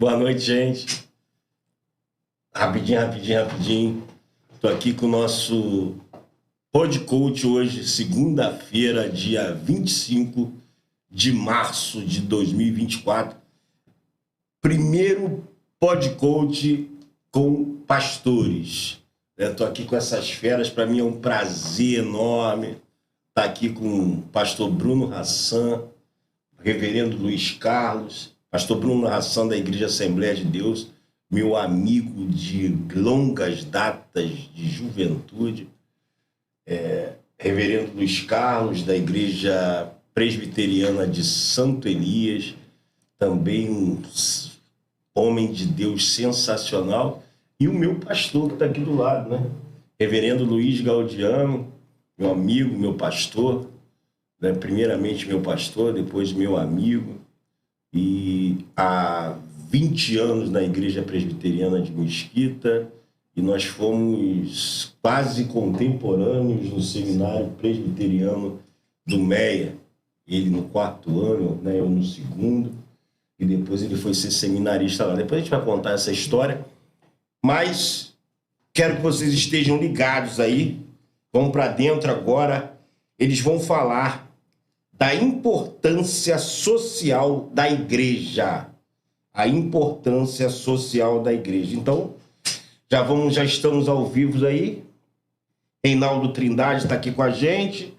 Boa noite, gente. Rapidinho. Tô aqui com o nosso Podcoach hoje, segunda-feira, dia 25 de março de 2024. Primeiro Podcoach com pastores. Tô aqui com essas feras, para mim é um prazer enorme estar aqui com o pastor Bruno Hassan, reverendo Luiz Carlos, pastor Bruno Hassan da Igreja Assembleia de Deus, meu amigo de longas datas de juventude, reverendo Luiz Carlos da Igreja Presbiteriana de Santo Elias, também um homem de Deus sensacional, e o meu pastor que está aqui do lado, né? Reverendo Luiz Gaudiano, meu amigo, meu pastor, né? Primeiramente meu pastor, depois meu amigo, e há 20 anos na Igreja Presbiteriana de Mesquita, e nós fomos quase contemporâneos no Seminário Presbiteriano do Meia, ele no 4º ano, né? Eu no 2º, e depois ele foi ser seminarista lá. Depois a gente vai contar essa história, mas quero que vocês estejam ligados aí. Vamos para dentro agora. Eles vão falar da importância social da igreja. A importância social da igreja. Então, já estamos ao vivo aí. Reinaldo Trindade está aqui com a gente.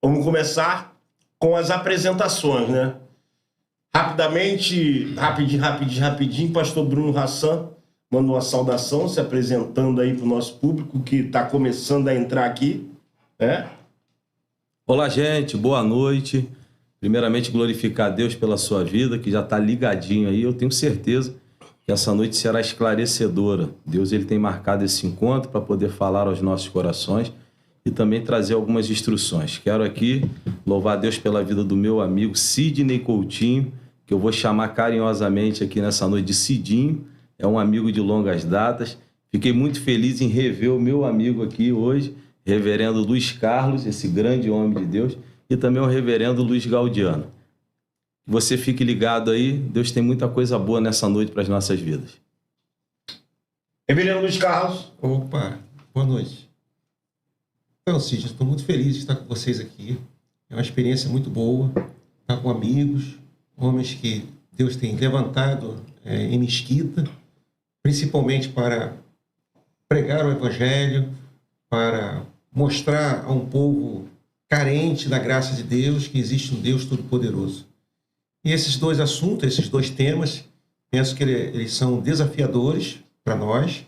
Vamos começar com as apresentações, né? Rapidinho, pastor Bruno Hassan manda uma saudação, se apresentando aí para o nosso público que está começando a entrar aqui, né? Olá, gente, boa noite. Primeiramente, glorificar a Deus pela sua vida, que já está ligadinho aí. Eu tenho certeza que essa noite será esclarecedora. Deus ele tem marcado esse encontro para poder falar aos nossos corações e também trazer algumas instruções. Quero aqui louvar a Deus pela vida do meu amigo Sidney Coutinho, que eu vou chamar carinhosamente aqui nessa noite de Cidinho. É um amigo de longas datas. Fiquei muito feliz em rever o meu amigo aqui hoje, reverendo Luiz Carlos, esse grande homem de Deus, e também o reverendo Luiz Gaudiano. Que você fique ligado aí, Deus tem muita coisa boa nessa noite para as nossas vidas. Reverendo Luiz Carlos. Opa, boa noite. Então, Cid, estou muito feliz de estar com vocês aqui. É uma experiência muito boa, estar com amigos, homens que Deus tem levantado em Mesquita, principalmente para pregar o Evangelho, para mostrar a um povo carente da graça de Deus que existe um Deus Todo-Poderoso. E esses dois assuntos, esses dois temas, penso que eles são desafiadores para nós,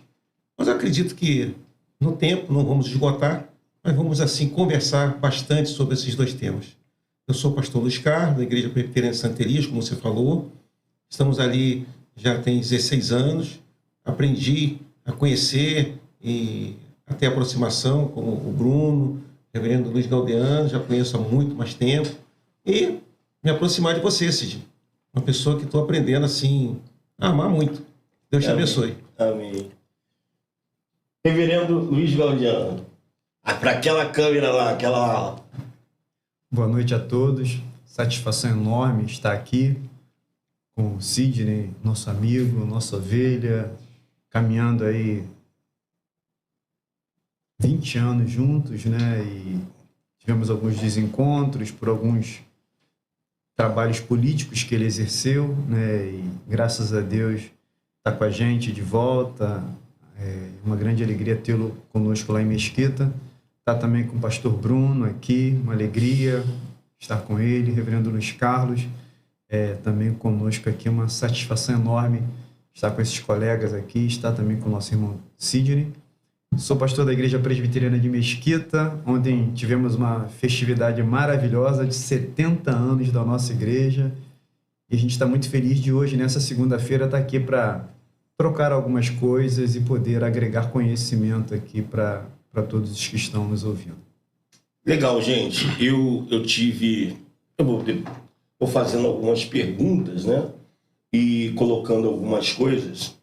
mas eu acredito que no tempo não vamos esgotar, mas vamos assim conversar bastante sobre esses dois temas. Eu sou o pastor Luiz Carlos, da Igreja Presbiteriana de Santo Elias, como você falou. Estamos ali já tem 16 anos. Aprendi a conhecer e a ter aproximação com o Bruno, o reverendo Luiz Gaudiano, já conheço há muito mais tempo. E me aproximar de você, Cid. Uma pessoa que estou aprendendo assim a amar muito. Deus te abençoe. Amém. Reverendo Luiz Gaudiano. Para aquela câmera lá, aquela... Boa noite a todos. Satisfação enorme estar aqui com o Sidney, nosso amigo, nossa ovelha, caminhando aí 20 anos juntos, né? E tivemos alguns desencontros por alguns trabalhos políticos que ele exerceu, né? E graças a Deus está com a gente de volta. É uma grande alegria tê-lo conosco lá em Mesquita. Está também com o pastor Bruno aqui, uma alegria estar com ele, reverendo Luiz Carlos, também conosco aqui, uma satisfação enorme estar com esses colegas aqui, estar também com o nosso irmão Sidney. Sou pastor da Igreja Presbiteriana de Mesquita, onde tivemos uma festividade maravilhosa de 70 anos da nossa igreja, e a gente está muito feliz de hoje, nessa segunda-feira, estar aqui para trocar algumas coisas e poder agregar conhecimento aqui para todos os que estão nos ouvindo. Legal, gente. Eu vou fazendo algumas perguntas, né? E colocando algumas coisas.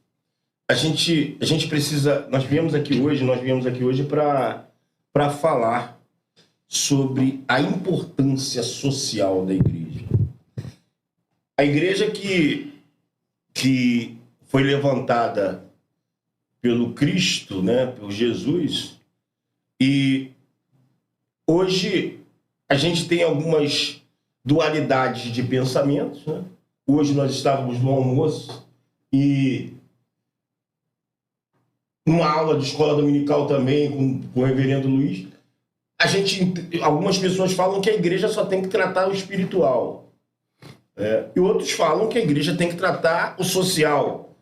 A gente precisa... Nós viemos aqui hoje para falar sobre a importância social da igreja. A igreja que foi levantada pelo Cristo, né, por Jesus, e hoje a gente tem algumas dualidades de pensamentos, né? Hoje nós estávamos no almoço e numa aula de escola dominical também com o reverendo Luiz, algumas pessoas falam que a igreja só tem que tratar o espiritual. E outros falam que a igreja tem que tratar o social.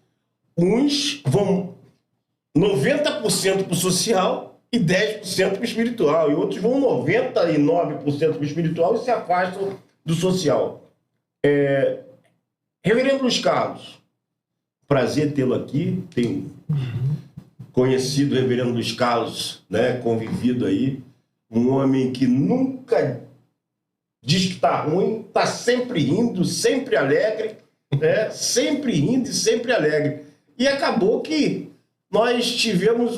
Uns vão 90% para o social e 10% para o espiritual. E outros vão 99% para o espiritual e se afastam do social. Reverendo Luiz Carlos, prazer tê-lo aqui. Tenho conhecido o reverendo Luiz Carlos, né, convivido aí. Um homem que nunca diz que está ruim, está sempre rindo, sempre alegre, né? Sempre rindo e sempre alegre. E acabou que nós tivemos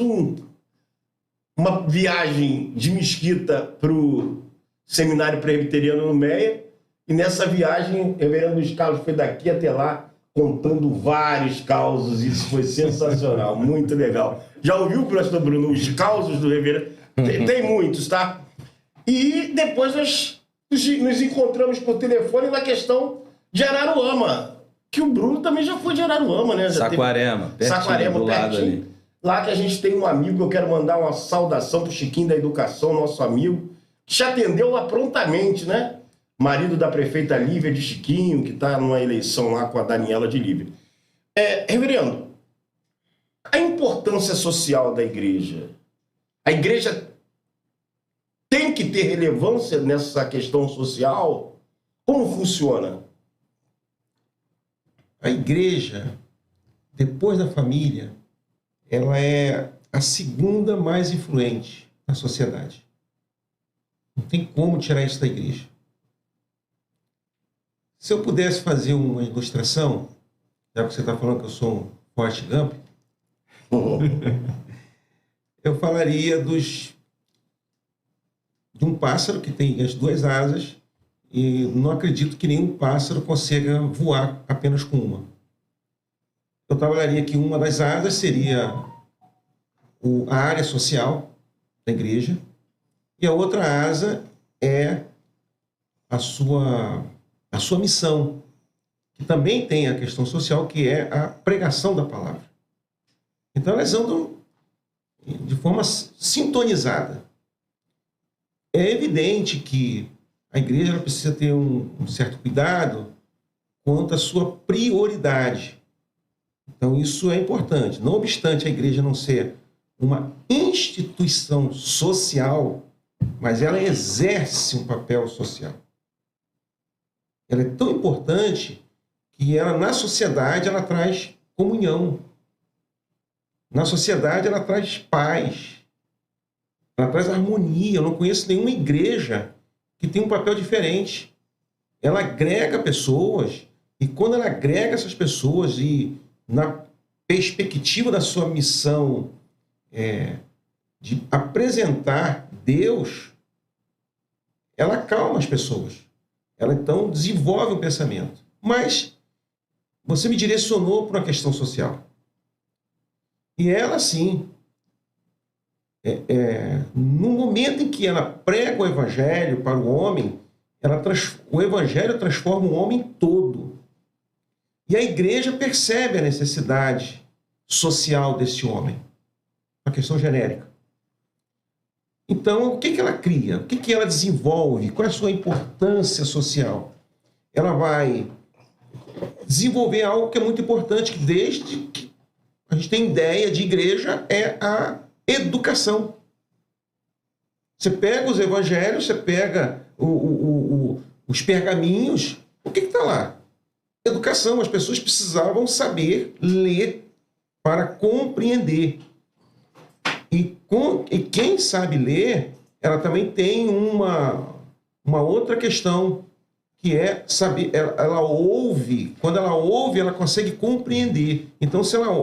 uma viagem de Mesquita para o Seminário Presbiteriano no Meia, e nessa viagem o reverendo Luiz Carlos foi daqui até lá contando vários causos. Isso foi sensacional, muito legal. Já ouviu, pastor Bruno, os causos do reverendo? Tem muitos, tá? E depois nós nos encontramos por telefone na questão de Araruama, que o Bruno também já foi de Araruama, né? Saquarema, Saquarema, do lado pertinho. ali. Lá que a gente tem um amigo, eu quero mandar uma saudação pro Chiquinho da Educação, nosso amigo, que te atendeu lá prontamente, né? Marido da prefeita Lívia de Chiquinho, que está numa eleição lá com a Daniela de Lívia. Reverendo, a importância social da igreja. A igreja tem que ter relevância nessa questão social? Como funciona? A igreja, depois da família, ela é a segunda mais influente na sociedade. Não tem como tirar isso da igreja. Se eu pudesse fazer uma ilustração, já que você está falando que eu sou um Forrest Gump, eu falaria de um pássaro que tem as duas asas, e não acredito que nenhum pássaro consiga voar apenas com uma. Eu trabalharia que uma das asas seria a área social da igreja, e a outra asa é a sua missão, que também tem a questão social, que é a pregação da palavra. Então elas andam de forma sintonizada. É evidente que a igreja ela precisa ter um certo cuidado quanto à sua prioridade. Então isso é importante. Não obstante a igreja não ser uma instituição social, mas ela exerce um papel social. Ela é tão importante que ela, na sociedade, ela traz comunhão. Na sociedade, ela traz paz. Ela traz harmonia. Eu não conheço nenhuma igreja que tem um papel diferente. Ela agrega pessoas, e quando ela agrega essas pessoas, e na perspectiva da sua missão de apresentar Deus, ela acalma as pessoas. Ela, então, desenvolve um pensamento. Mas você me direcionou para uma questão social. E ela, sim, no momento em que ela prega o evangelho para o homem, o evangelho transforma o homem todo. E a igreja percebe a necessidade social desse homem. Uma questão genérica. Então, o que ela cria? O que ela desenvolve? Qual é a sua importância social? Ela vai desenvolver algo que é muito importante, que desde que a gente tem ideia de igreja, é a educação. Você pega os evangelhos, você pega os pergaminhos, o que está lá? Educação. As pessoas precisavam saber ler para compreender. E quem sabe ler, ela também tem uma outra questão, que é saber, ela ouve. Quando ela ouve, ela consegue compreender. Então, se ela,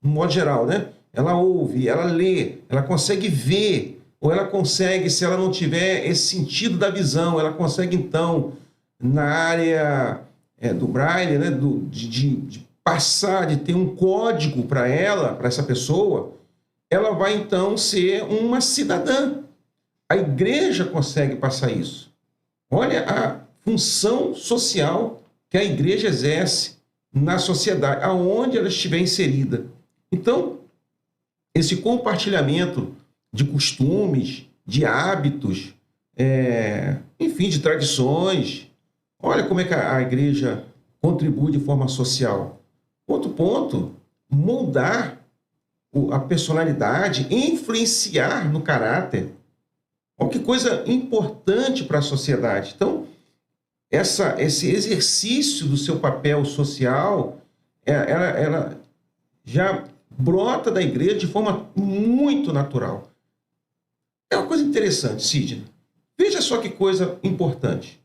no modo geral, né? Ela ouve, ela lê, ela consegue ver, ou ela consegue, se ela não tiver esse sentido da visão, ela consegue, então, na área do Braille, né, de passar, de ter um código para ela, para essa pessoa, ela vai então ser uma cidadã. A igreja consegue passar isso. Olha a função social que a igreja exerce na sociedade, aonde ela estiver inserida. Então, esse compartilhamento de costumes, de hábitos, enfim, de tradições. Olha como é que a igreja contribui de forma social. Outro ponto, moldar a personalidade, influenciar no caráter. Olha que coisa importante para a sociedade. Então, esse exercício do seu papel social, ela já brota da igreja de forma muito natural. É uma coisa interessante, Sidney. Veja só que coisa importante.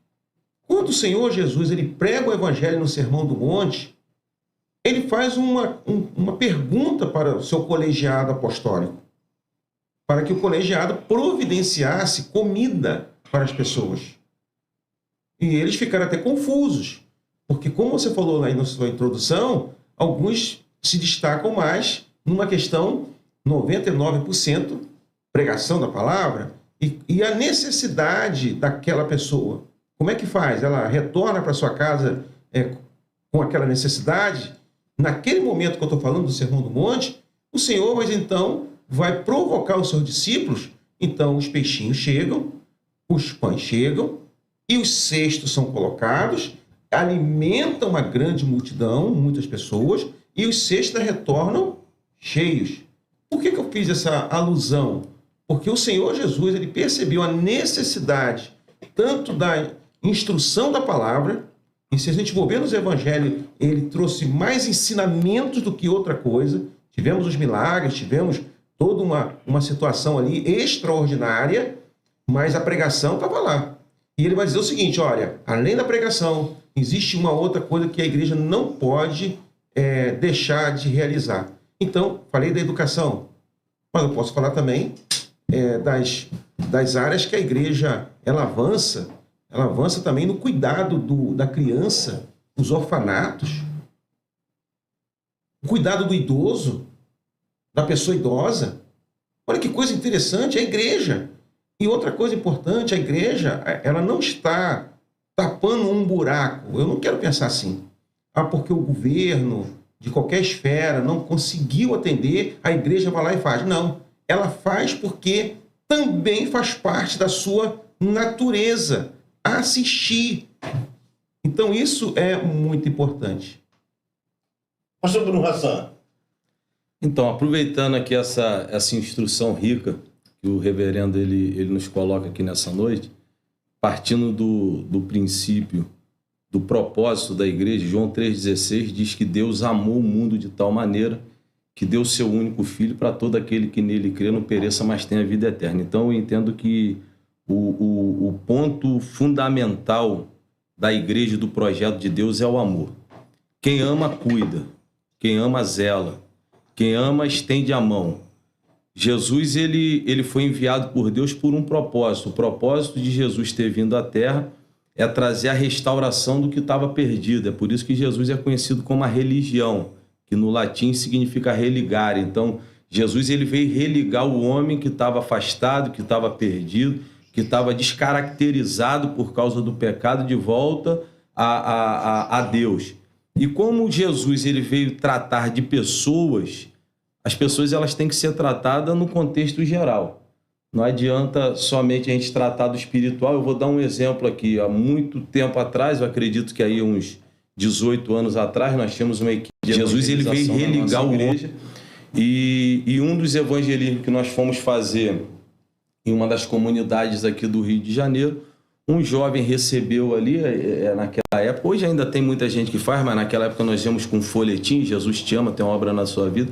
Quando o Senhor Jesus ele prega o evangelho no Sermão do Monte, ele faz uma pergunta para o seu colegiado apostólico, para que o colegiado providenciasse comida para as pessoas. E eles ficaram até confusos, porque como você falou aí na sua introdução, alguns se destacam mais numa questão 99% pregação da palavra e a necessidade daquela pessoa. Como é que faz? Ela retorna para sua casa com aquela necessidade? Naquele momento que eu estou falando do Sermão do Monte, o Senhor, mas então, vai provocar os seus discípulos. Então, os peixinhos chegam, os pães chegam, e os cestos são colocados, alimentam uma grande multidão, muitas pessoas, e os cestos retornam cheios. Por que eu fiz essa alusão? Porque o Senhor Jesus ele percebeu a necessidade tanto da instrução da palavra, e se a gente for ver nos evangelhos, ele trouxe mais ensinamentos do que outra coisa. Tivemos os milagres, tivemos toda uma situação ali extraordinária, mas a pregação estava lá. E ele vai dizer o seguinte, olha, além da pregação, existe uma outra coisa que a igreja não pode deixar de realizar. Então, falei da educação, mas eu posso falar também das áreas que a igreja ela avança também no cuidado da criança, os orfanatos, o cuidado do idoso, da pessoa idosa. Olha que coisa interessante, a igreja. E outra coisa importante, a igreja, ela não está tapando um buraco. Eu não quero pensar assim. Porque o governo, de qualquer esfera, não conseguiu atender, a igreja vai lá e faz. Não, ela faz porque também faz parte da sua natureza, assistir. Então, isso é muito importante. Pastor Bruno Hassan. Então, aproveitando aqui essa instrução rica que o reverendo ele nos coloca aqui nessa noite, partindo do princípio, do propósito da igreja, João 3,16 diz que Deus amou o mundo de tal maneira que deu seu único filho para todo aquele que nele crê não pereça, mas tenha vida eterna. Então, eu entendo que o ponto fundamental da igreja, do projeto de Deus, é o amor. Quem ama, cuida. Quem ama, zela. Quem ama, estende a mão. Jesus ele foi enviado por Deus por um propósito. O propósito de Jesus ter vindo à Terra é trazer a restauração do que estava perdido. É por isso que Jesus é conhecido como a religião, que no latim significa religar. Então, Jesus ele veio religar o homem que estava afastado, que estava perdido, que estava descaracterizado por causa do pecado, de volta a Deus. E como Jesus ele veio tratar de pessoas, as pessoas elas têm que ser tratadas no contexto geral. Não adianta somente a gente tratar do espiritual. Eu vou dar um exemplo aqui. Há muito tempo atrás, eu acredito que aí uns 18 anos atrás, nós tínhamos uma equipe de Jesus ele veio religar o igreja. E um dos evangelismos que nós fomos fazer em uma das comunidades aqui do Rio de Janeiro, um jovem recebeu ali, naquela época, hoje ainda tem muita gente que faz, mas naquela época nós íamos com um folhetim, Jesus te ama, tem uma obra na sua vida.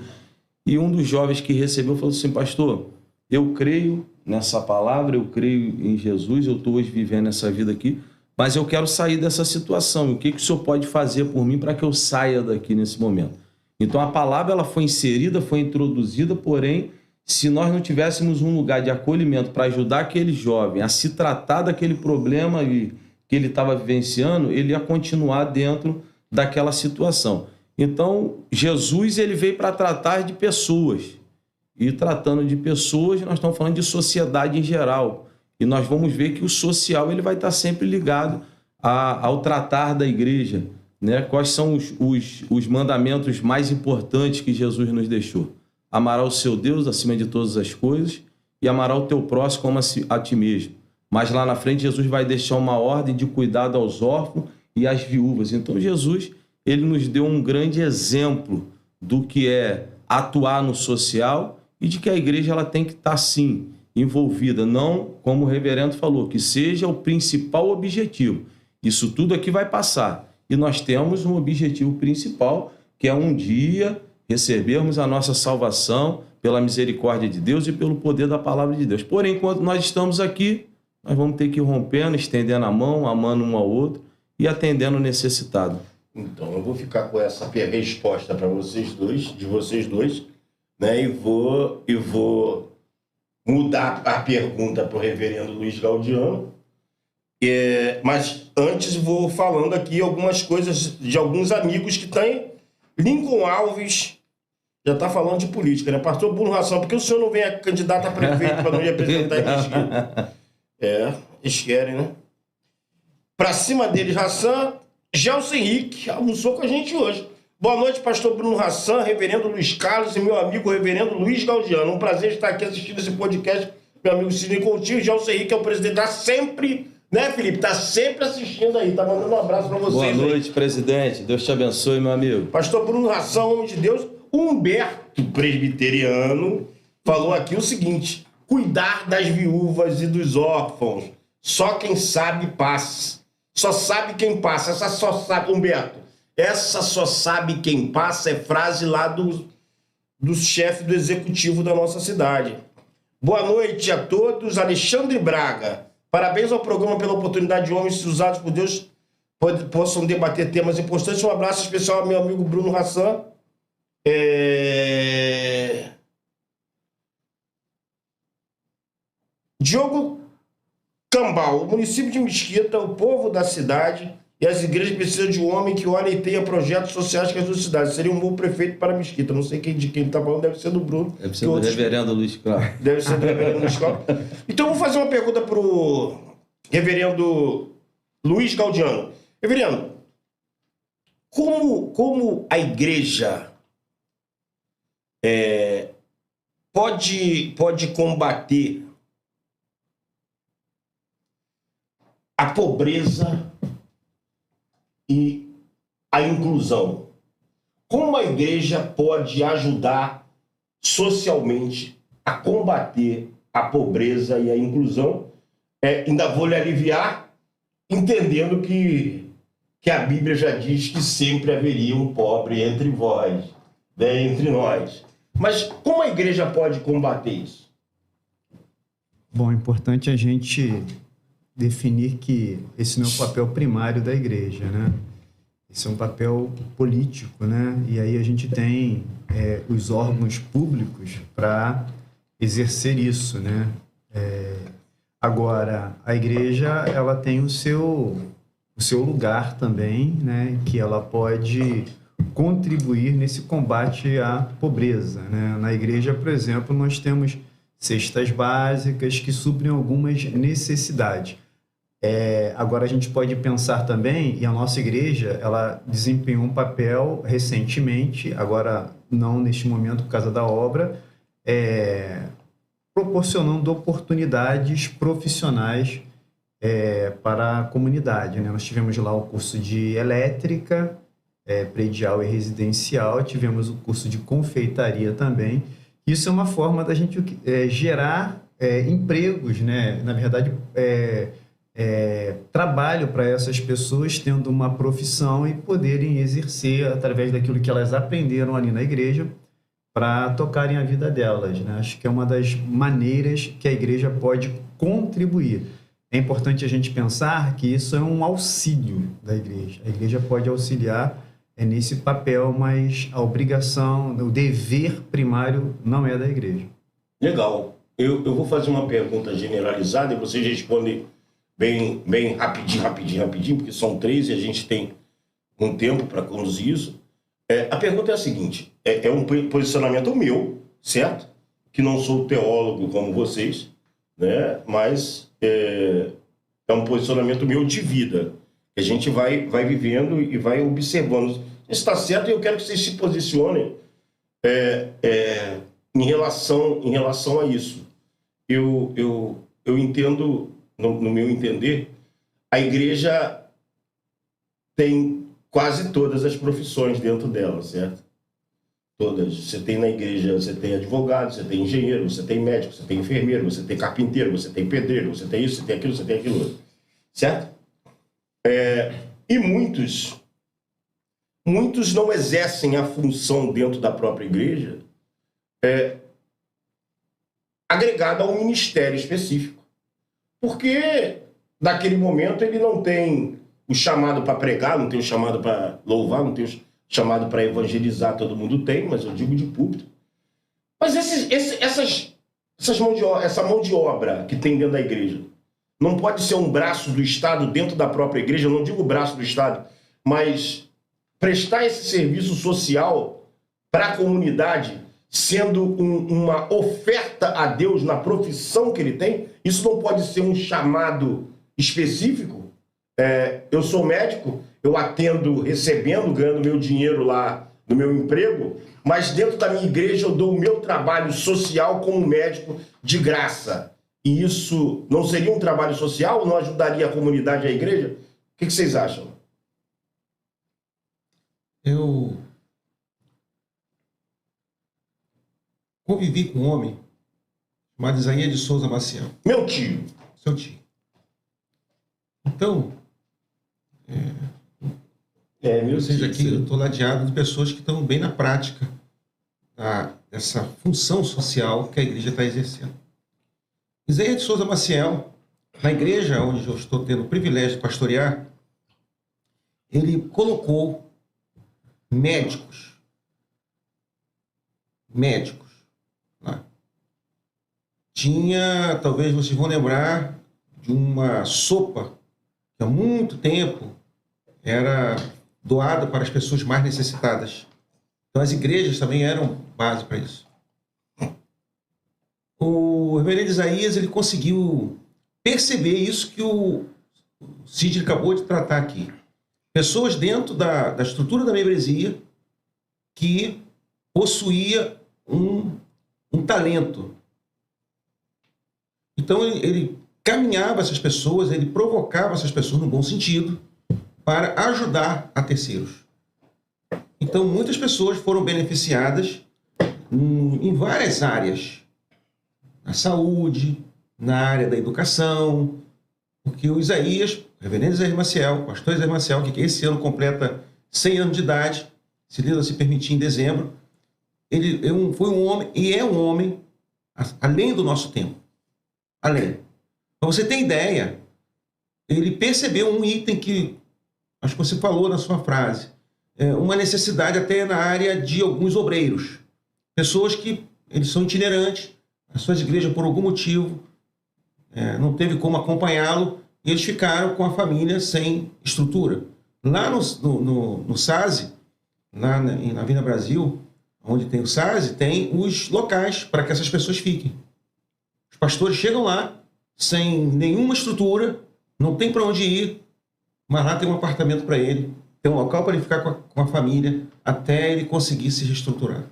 E um dos jovens que recebeu falou assim, pastor, eu creio nessa palavra, eu creio em Jesus, eu estou hoje vivendo essa vida aqui, mas eu quero sair dessa situação. O que o senhor pode fazer por mim para que eu saia daqui nesse momento? Então a palavra ela foi inserida, foi introduzida, porém, se nós não tivéssemos um lugar de acolhimento para ajudar aquele jovem a se tratar daquele problema que ele estava vivenciando, ele ia continuar dentro daquela situação. Então, Jesus ele veio para tratar de pessoas. E tratando de pessoas, nós estamos falando de sociedade em geral. E nós vamos ver que o social ele vai estar sempre ligado ao tratar da igreja, né? Quais são os mandamentos mais importantes que Jesus nos deixou? Amará o seu Deus acima de todas as coisas e amará o teu próximo como a ti mesmo. Mas lá na frente Jesus vai deixar uma ordem de cuidado aos órfãos e às viúvas. Então Jesus ele nos deu um grande exemplo do que é atuar no social e de que a igreja ela tem que estar, sim, envolvida. Não, como o reverendo falou, que seja o principal objetivo. Isso tudo aqui vai passar. E nós temos um objetivo principal, que é um dia recebermos a nossa salvação pela misericórdia de Deus e pelo poder da palavra de Deus. Porém, enquanto nós estamos aqui, nós vamos ter que ir rompendo, estendendo a mão, amando um ao outro e atendendo o necessitado. Então, eu vou ficar com essa resposta para vocês dois, né? E vou mudar a pergunta para o reverendo Luiz Gaudiano. Mas antes vou falando aqui algumas coisas de alguns amigos que têm. Lincoln Alves já está falando de política, né? Pastor Bruno Ração, por que o senhor não vem candidato a prefeito para não representar a Mesquita? Eles querem, né? Para cima deles, Ração. Gelson Henrique almoçou com a gente hoje. Boa noite, pastor Bruno Ração, reverendo Luiz Carlos e meu amigo reverendo Luiz Gaudiano. Um prazer estar aqui assistindo esse podcast. Meu amigo Sidney Coutinho, Gelson Henrique é o presidente, está sempre, né, Felipe? Está sempre assistindo aí, tá mandando um abraço para vocês. Boa noite, aí. Presidente. Deus te abençoe, meu amigo. Pastor Bruno Ração, homem de Deus. Humberto, presbiteriano, falou aqui o seguinte: cuidar das viúvas e dos órfãos. Só quem sabe passa. Só sabe quem passa. Essa só sabe, Humberto, essa só sabe quem passa é frase lá do chefe do executivo da nossa cidade. Boa noite a todos. Alexandre Braga. Parabéns ao programa pela oportunidade de homens usados por Deus possam debater temas importantes. Um abraço especial ao meu amigo Bruno Ração. Diogo Cambal, o município de Mesquita, o povo da cidade e as igrejas precisam de um homem que olha e tenha projetos sociais que as duas cidades. Seria um bom prefeito para Mesquita. Não sei de quem ele está falando, deve ser do Bruno. Deve ser do reverendo Luiz Carlos. Deve ser do reverendo Luiz Carlos. Então eu vou fazer uma pergunta para o reverendo Luiz Gaudiano. Reverendo, como a igreja pode combater a pobreza e a inclusão? Como a igreja pode ajudar socialmente a combater a pobreza e a inclusão? Ainda vou lhe aliviar, entendendo que a Bíblia já diz que sempre haveria um pobre entre vós, né, entre nós. Mas como a igreja pode combater isso? Bom, é importante a gente definir que esse não é o papel primário da igreja, né? Esse é um papel político, né? E aí a gente tem os órgãos públicos para exercer isso, né? Agora, a igreja, ela tem o seu lugar também, né? Que ela pode contribuir nesse combate à pobreza, né? Na igreja, por exemplo, nós temos cestas básicas que suprem algumas necessidades. Agora a gente pode pensar também, e a nossa igreja, ela desempenhou um papel recentemente, agora não neste momento por causa da obra, proporcionando oportunidades profissionais para a comunidade, né? Nós tivemos lá o curso de elétrica, predial e residencial, tivemos o curso de confeitaria também. Isso é uma forma da gente gerar empregos, né? Na verdade, trabalho para essas pessoas tendo uma profissão e poderem exercer através daquilo que elas aprenderam ali na igreja para tocarem a vida delas, né? Acho que é uma das maneiras que a igreja pode contribuir. É importante a gente pensar que isso é um auxílio da igreja. A igreja pode auxiliar nesse papel, mas a obrigação, o dever primário não é da igreja. Legal. Eu vou fazer uma pergunta generalizada e vocês respondem bem rapidinho, porque são 3 e a gente tem um tempo para conduzir isso. A pergunta é a seguinte, é um posicionamento meu, certo? Que não sou teólogo como vocês, né? Mas é um posicionamento meu de vida. A gente vai vivendo e vai observando. Isso está certo e eu quero que vocês se posicionem em relação a isso. Eu entendo, no meu entender, a igreja tem quase todas as profissões dentro dela, certo? Todas. Você tem na igreja, você tem advogado, você tem engenheiro, você tem médico, você tem enfermeiro, você tem carpinteiro, você tem pedreiro, você tem isso, você tem aquilo, você tem aquilo. Certo? E muitos não exercem a função dentro da própria igreja agregada a um ministério específico. Porque naquele momento ele não tem o chamado para pregar, não tem o chamado para louvar, não tem o chamado para evangelizar, todo mundo tem, mas eu digo de púlpito. Mas essa mão de obra que tem dentro da igreja não pode ser um braço do Estado dentro da própria igreja, eu não digo braço do Estado, mas prestar esse serviço social para a comunidade, sendo uma oferta a Deus na profissão que ele tem. Isso não pode ser um chamado específico. Eu sou médico, eu atendo recebendo, ganhando meu dinheiro lá no meu emprego, mas dentro da minha igreja eu dou o meu trabalho social como médico de graça. E isso não seria um trabalho social? Não ajudaria a comunidade, a igreja? O que vocês acham? Eu convivi com um homem chamado Isaías de Souza Maciel. Meu tio. Seu tio. Então, meu ou seja, tio, aqui eu estou ladeado de pessoas que estão bem na prática dessa função social que a igreja está exercendo. Isaías de Souza Maciel, na igreja onde eu estou tendo o privilégio de pastorear, ele colocou médicos lá. Tinha, talvez vocês vão lembrar, de uma sopa que há muito tempo era doada para as pessoas mais necessitadas. Então as igrejas também eram base para isso. O reverendo Isaías, ele conseguiu perceber isso que o Cid acabou de tratar aqui. Pessoas dentro da estrutura da membresia que possuía um talento. Então ele caminhava essas pessoas, ele provocava essas pessoas no bom sentido para ajudar a terceiros. Então muitas pessoas foram beneficiadas em várias áreas. Na saúde, na área da educação, porque o Isaías, o reverendo Isaías Maciel, o pastor Isaías Maciel, que esse ano completa 100 anos de idade, se Deus se permitir, em dezembro, ele foi um homem, e é um homem, além do nosso tempo. Além. Para você ter ideia, ele percebeu um item que, acho que você falou na sua frase, uma necessidade até na área de alguns obreiros. Pessoas que eles são itinerantes, as suas igrejas, por algum motivo, não teve como acompanhá-lo, e eles ficaram com a família sem estrutura. Lá no SASE, na Avenida Brasil, onde tem o SASE, tem os locais para que essas pessoas fiquem. Os pastores chegam lá, sem nenhuma estrutura, não tem para onde ir, mas lá tem um apartamento para ele, tem um local para ele ficar com a família, até ele conseguir se reestruturar.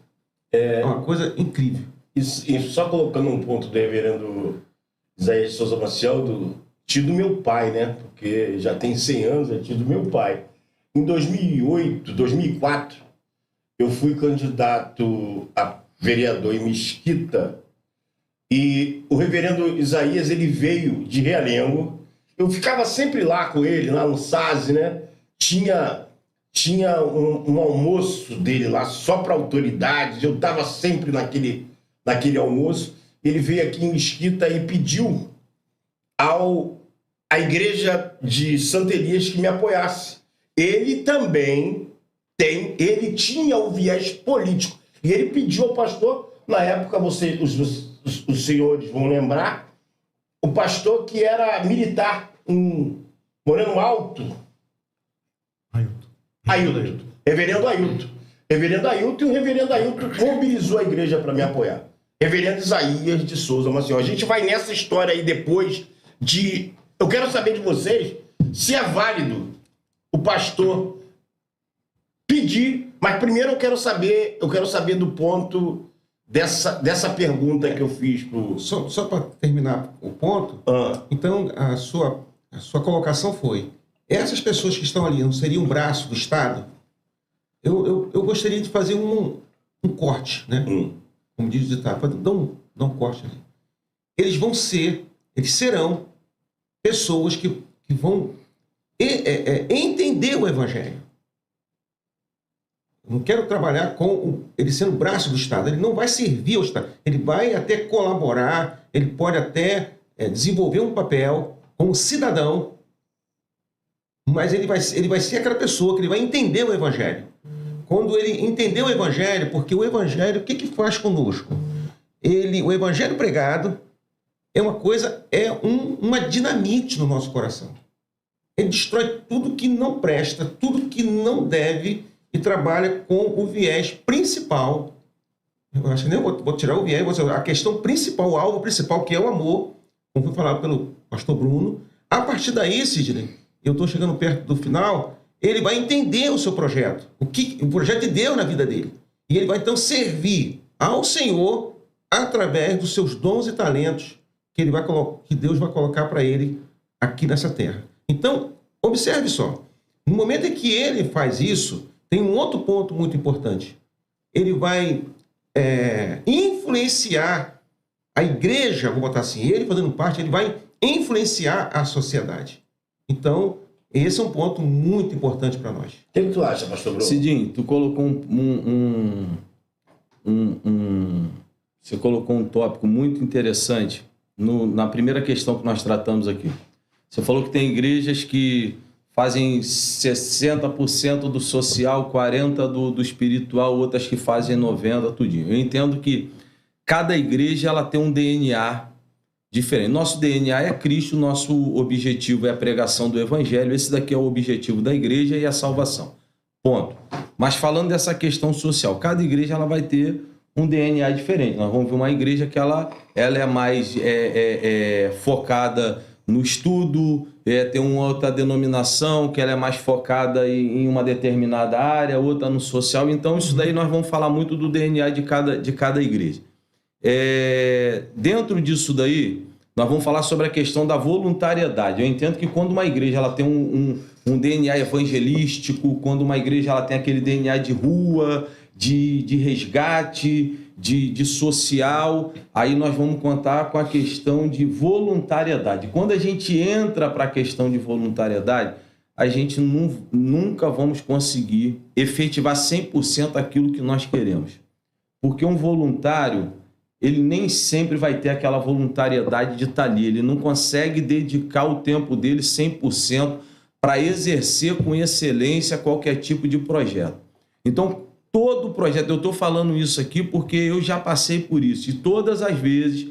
É uma coisa incrível. E só colocando um ponto do reverendo Isaías de Souza Maciel, do tio do meu pai, né? Porque já tem 100 anos, é tio do meu pai. Em 2004, eu fui candidato a vereador em Mesquita, e o reverendo Isaías, ele veio de Realengo. Eu ficava sempre lá com ele, lá no SASE, né? Tinha um almoço dele lá só para autoridades, eu estava sempre naquele almoço. Ele veio aqui em Mesquita e pediu à igreja de Santa Elias que me apoiasse. Ele também ele tinha o viés político. E ele pediu ao pastor, na época, os senhores vão lembrar, o pastor que era militar, um moreno alto. Ailton. Reverendo Ailton. Reverendo Ailton, e o reverendo Ailton mobilizou a igreja para me apoiar. Reverendo Isaías de Souza, mas assim, a gente vai nessa história aí depois de... Eu quero saber de vocês se é válido o pastor pedir, mas primeiro eu quero saber do ponto dessa pergunta que eu fiz pro... Só para terminar o ponto, então a sua colocação foi, essas pessoas que estão ali não seriam um braço do Estado? Eu gostaria de fazer um corte, né? Como diz o ditado, dá um corte ali. Eles serão pessoas que vão entender o Evangelho. Eu não quero trabalhar com ele sendo o braço do Estado. Ele não vai servir ao Estado. Ele vai até colaborar, ele pode até desenvolver um papel como cidadão, mas ele vai ser aquela pessoa que ele vai entender o Evangelho. Quando ele entender o Evangelho, porque o Evangelho, o que faz conosco? O Evangelho pregado é uma coisa, uma dinamite no nosso coração. Ele destrói tudo que não presta, tudo que não deve, e trabalha com o viés principal. Eu acho que nem vou tirar o viés, a questão principal, o alvo principal, que é o amor, como foi falado pelo pastor Bruno. A partir daí, Sidney, eu estou chegando perto do final, ele vai entender o seu projeto, o projeto de Deus na vida dele. E ele vai então servir ao Senhor através dos seus dons e talentos que Deus vai colocar para ele aqui nessa terra. Então, observe só, no momento em que ele faz isso, tem um outro ponto muito importante. Ele vai influenciar a igreja, vou botar assim, ele fazendo parte, ele vai influenciar a sociedade. Então, esse é um ponto muito importante para nós. O que tu acha, pastor Bruno? Cidinho, tu colocou você colocou um tópico muito interessante na primeira questão que nós tratamos aqui. Você falou que tem igrejas que fazem 60% do social, 40% do espiritual, outras que fazem 90%, tudinho. Eu entendo que cada igreja ela tem um DNA diferente. Nosso DNA é Cristo, nosso objetivo é a pregação do Evangelho, esse daqui é o objetivo da igreja e a salvação. Ponto. Mas falando dessa questão social, cada igreja ela vai ter um DNA diferente. Nós vamos ver uma igreja que ela é mais focada no estudo, tem uma outra denominação que ela é mais focada em uma determinada área, outra no social. Então, isso daí nós vamos falar muito do DNA de cada igreja. Dentro disso daí, nós vamos falar sobre a questão da voluntariedade. Eu entendo que quando uma igreja ela tem um DNA evangelístico, quando uma igreja ela tem aquele DNA de rua, de resgate, de social, aí nós vamos contar com a questão de voluntariedade. Quando a gente entra para a questão de voluntariedade, a gente nunca vamos conseguir efetivar 100% aquilo que nós queremos. Porque um voluntário, ele nem sempre vai ter aquela voluntariedade de estar ali. Ele não consegue dedicar o tempo dele 100% para exercer com excelência qualquer tipo de projeto. Então, todo projeto, eu estou falando isso aqui porque eu já passei por isso. E todas as vezes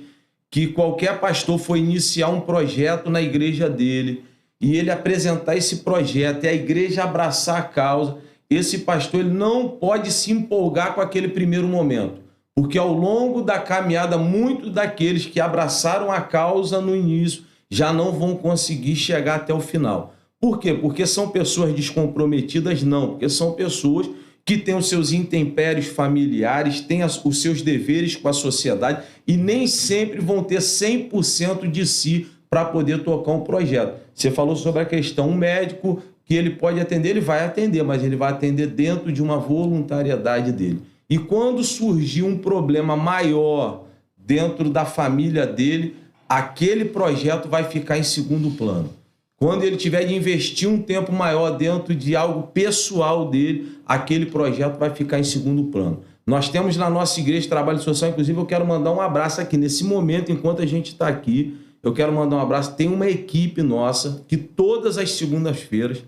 que qualquer pastor for iniciar um projeto na igreja dele e ele apresentar esse projeto e a igreja abraçar a causa, esse pastor ele não pode se empolgar com aquele primeiro momento. Porque ao longo da caminhada, muitos daqueles que abraçaram a causa no início já não vão conseguir chegar até o final. Por quê? Porque são pessoas descomprometidas? Não, porque são pessoas que têm os seus intempéries familiares, têm os seus deveres com a sociedade e nem sempre vão ter 100% de si para poder tocar um projeto. Você falou sobre a questão, um médico que ele pode atender, ele vai atender, mas ele vai atender dentro de uma voluntariedade dele. E quando surgir um problema maior dentro da família dele, aquele projeto vai ficar em segundo plano. Quando ele tiver de investir um tempo maior dentro de algo pessoal dele, aquele projeto vai ficar em segundo plano. Nós temos na nossa igreja de trabalho social, inclusive eu quero mandar um abraço aqui. Nesse momento, enquanto a gente está aqui, eu quero mandar um abraço. Tem uma equipe nossa que todas as segundas-feiras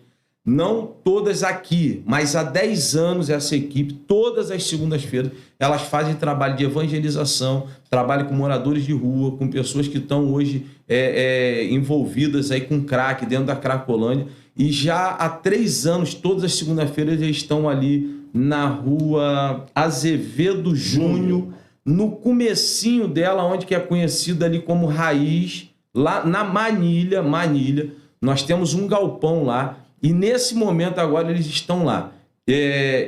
não todas aqui, mas há 10 anos essa equipe, todas as segundas-feiras, elas fazem trabalho de evangelização, trabalho com moradores de rua, com pessoas que estão hoje envolvidas aí com crack, dentro da Cracolândia. E já há 3 anos, todas as segundas-feiras, eles estão ali na rua Azevedo Júnior, no comecinho dela, onde que é conhecida ali como Raiz, lá na Manilha. Nós temos um galpão lá, e nesse momento agora eles estão lá.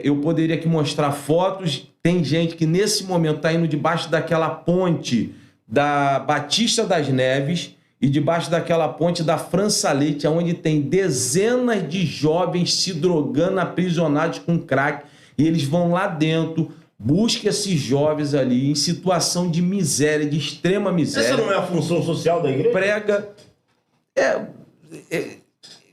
Eu poderia aqui mostrar fotos, tem gente que nesse momento está indo debaixo daquela ponte da Batista das Neves e debaixo daquela ponte da França Leite, onde tem dezenas de jovens se drogando, aprisionados com crack, e eles vão lá dentro, buscam esses jovens ali em situação de miséria, de extrema miséria. Essa não é a função social da igreja? Prega...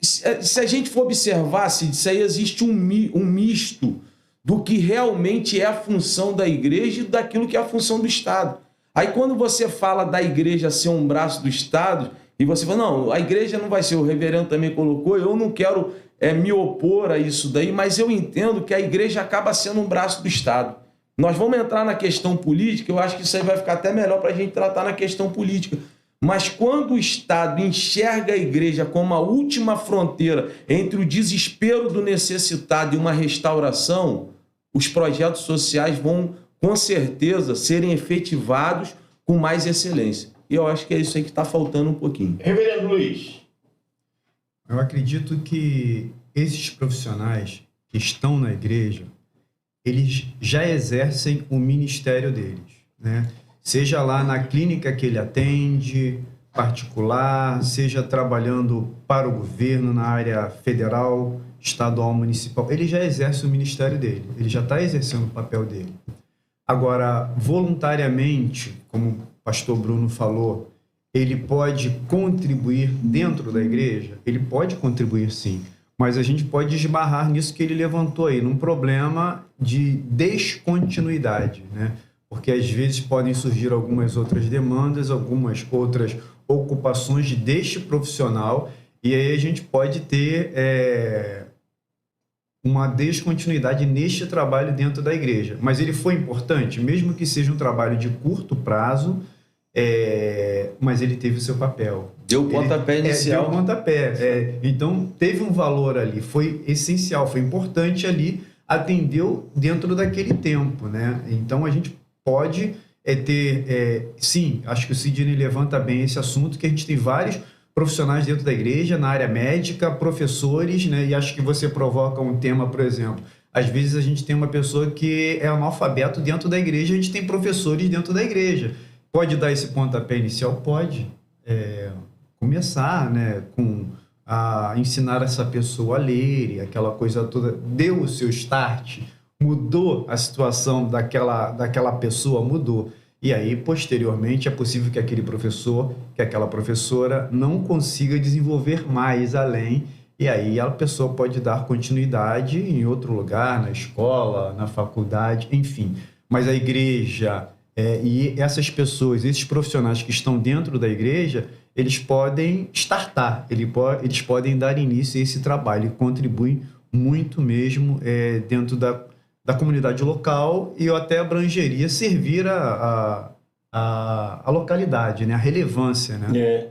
Se a gente for observar, Cid, isso aí existe um misto do que realmente é a função da igreja e daquilo que é a função do Estado. Aí quando você fala da igreja ser um braço do Estado, e você fala, não, a igreja não vai ser, o reverendo também colocou, eu não quero me opor a isso daí, mas eu entendo que a igreja acaba sendo um braço do Estado. Nós vamos entrar na questão política, eu acho que isso aí vai ficar até melhor para a gente tratar na questão política. Mas quando o Estado enxerga a igreja como a última fronteira entre o desespero do necessitado e uma restauração, os projetos sociais vão, com certeza, serem efetivados com mais excelência. E eu acho que é isso aí que está faltando um pouquinho. Reverendo Luiz. Eu acredito que esses profissionais que estão na igreja, eles já exercem o ministério deles, né? Seja lá na clínica que ele atende, particular, seja trabalhando para o governo na área federal, estadual, municipal, ele já exerce o ministério dele, ele já está exercendo o papel dele. Agora, voluntariamente, como o pastor Bruno falou, ele pode contribuir dentro da igreja? Ele pode contribuir sim, mas a gente pode esbarrar nisso que ele levantou aí, num problema de descontinuidade, né? Porque às vezes podem surgir algumas outras demandas, algumas outras ocupações deste profissional, e aí a gente pode ter uma descontinuidade neste trabalho dentro da igreja. Mas ele foi importante, mesmo que seja um trabalho de curto prazo, mas ele teve o seu papel. Deu o pontapé inicial. Deu o pontapé. Então, teve um valor ali, foi essencial, foi importante ali, atendeu dentro daquele tempo, né? Então, a gente pode sim, acho que o Sidney levanta bem esse assunto, que a gente tem vários profissionais dentro da igreja, na área médica, professores, né? E acho que você provoca um tema, por exemplo, às vezes a gente tem uma pessoa que é analfabeto dentro da igreja, a gente tem professores dentro da igreja. Pode dar esse pontapé inicial? Pode. Começar, né, a ensinar essa pessoa a ler, e aquela coisa toda, deu o seu start, mudou a situação daquela pessoa, mudou. E aí, posteriormente, é possível que aquele professor, que aquela professora não consiga desenvolver mais além, e aí a pessoa pode dar continuidade em outro lugar, na escola, na faculdade, enfim. Mas a igreja e essas pessoas, esses profissionais que estão dentro da igreja, eles podem startar, eles podem dar início a esse trabalho e contribuem muito mesmo dentro da comunidade local, e eu até abrangeria servir a localidade, né? A relevância, né?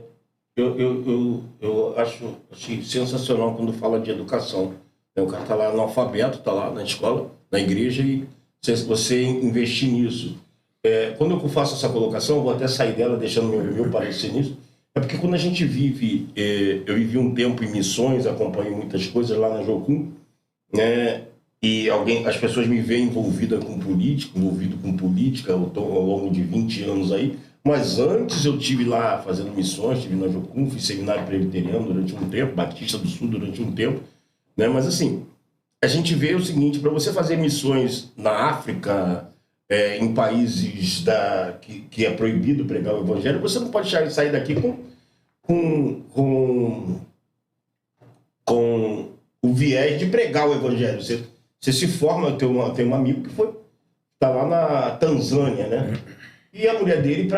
Eu achei sensacional quando fala de educação. O cara está lá analfabeto, está lá na escola, na igreja, e você investir nisso. Quando eu faço essa colocação, eu vou até sair dela deixando meu parecer nisso, porque quando a gente vive, eu vivi um tempo em missões, acompanhei muitas coisas lá na Jocum, né? E as pessoas me veem envolvido com política, eu estou ao longo de 20 anos aí, mas antes eu estive lá fazendo missões, estive na Jocum, fiz seminário presbiteriano durante um tempo, Batista do Sul durante um tempo, né? Mas assim, a gente vê o seguinte, para você fazer missões na África, em países que é proibido pregar o evangelho, você não pode sair daqui com o viés de pregar o evangelho. Você se forma, eu tenho um amigo que está lá na Tanzânia, né? E a mulher dele,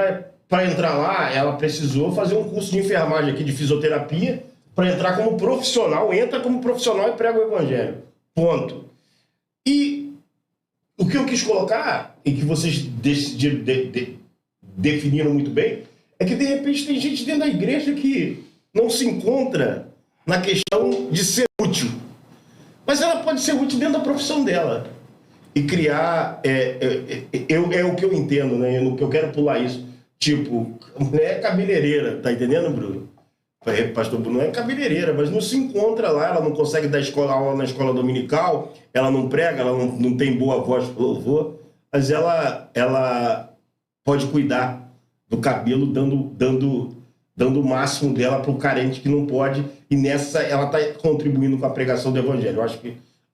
para entrar lá, ela precisou fazer um curso de enfermagem aqui, de fisioterapia, para entrar como profissional, entra como profissional e prega o evangelho. Ponto. E o que eu quis colocar, e que vocês decidiram, definiram muito bem, é que de repente tem gente dentro da igreja que não se encontra na questão de ser útil. Mas ela pode ser útil dentro da profissão dela. E criar... É o que eu entendo, né? O que eu quero pular isso. Tipo, a mulher é cabeleireira, tá entendendo, Bruno? Pastor Bruno é cabeleireira, mas não se encontra lá, ela não consegue dar aula na escola dominical, ela não prega, ela não tem boa voz para louvor, mas ela pode cuidar do cabelo dando o máximo dela para o carente que não pode, e nessa ela está contribuindo com a pregação do evangelho. Eu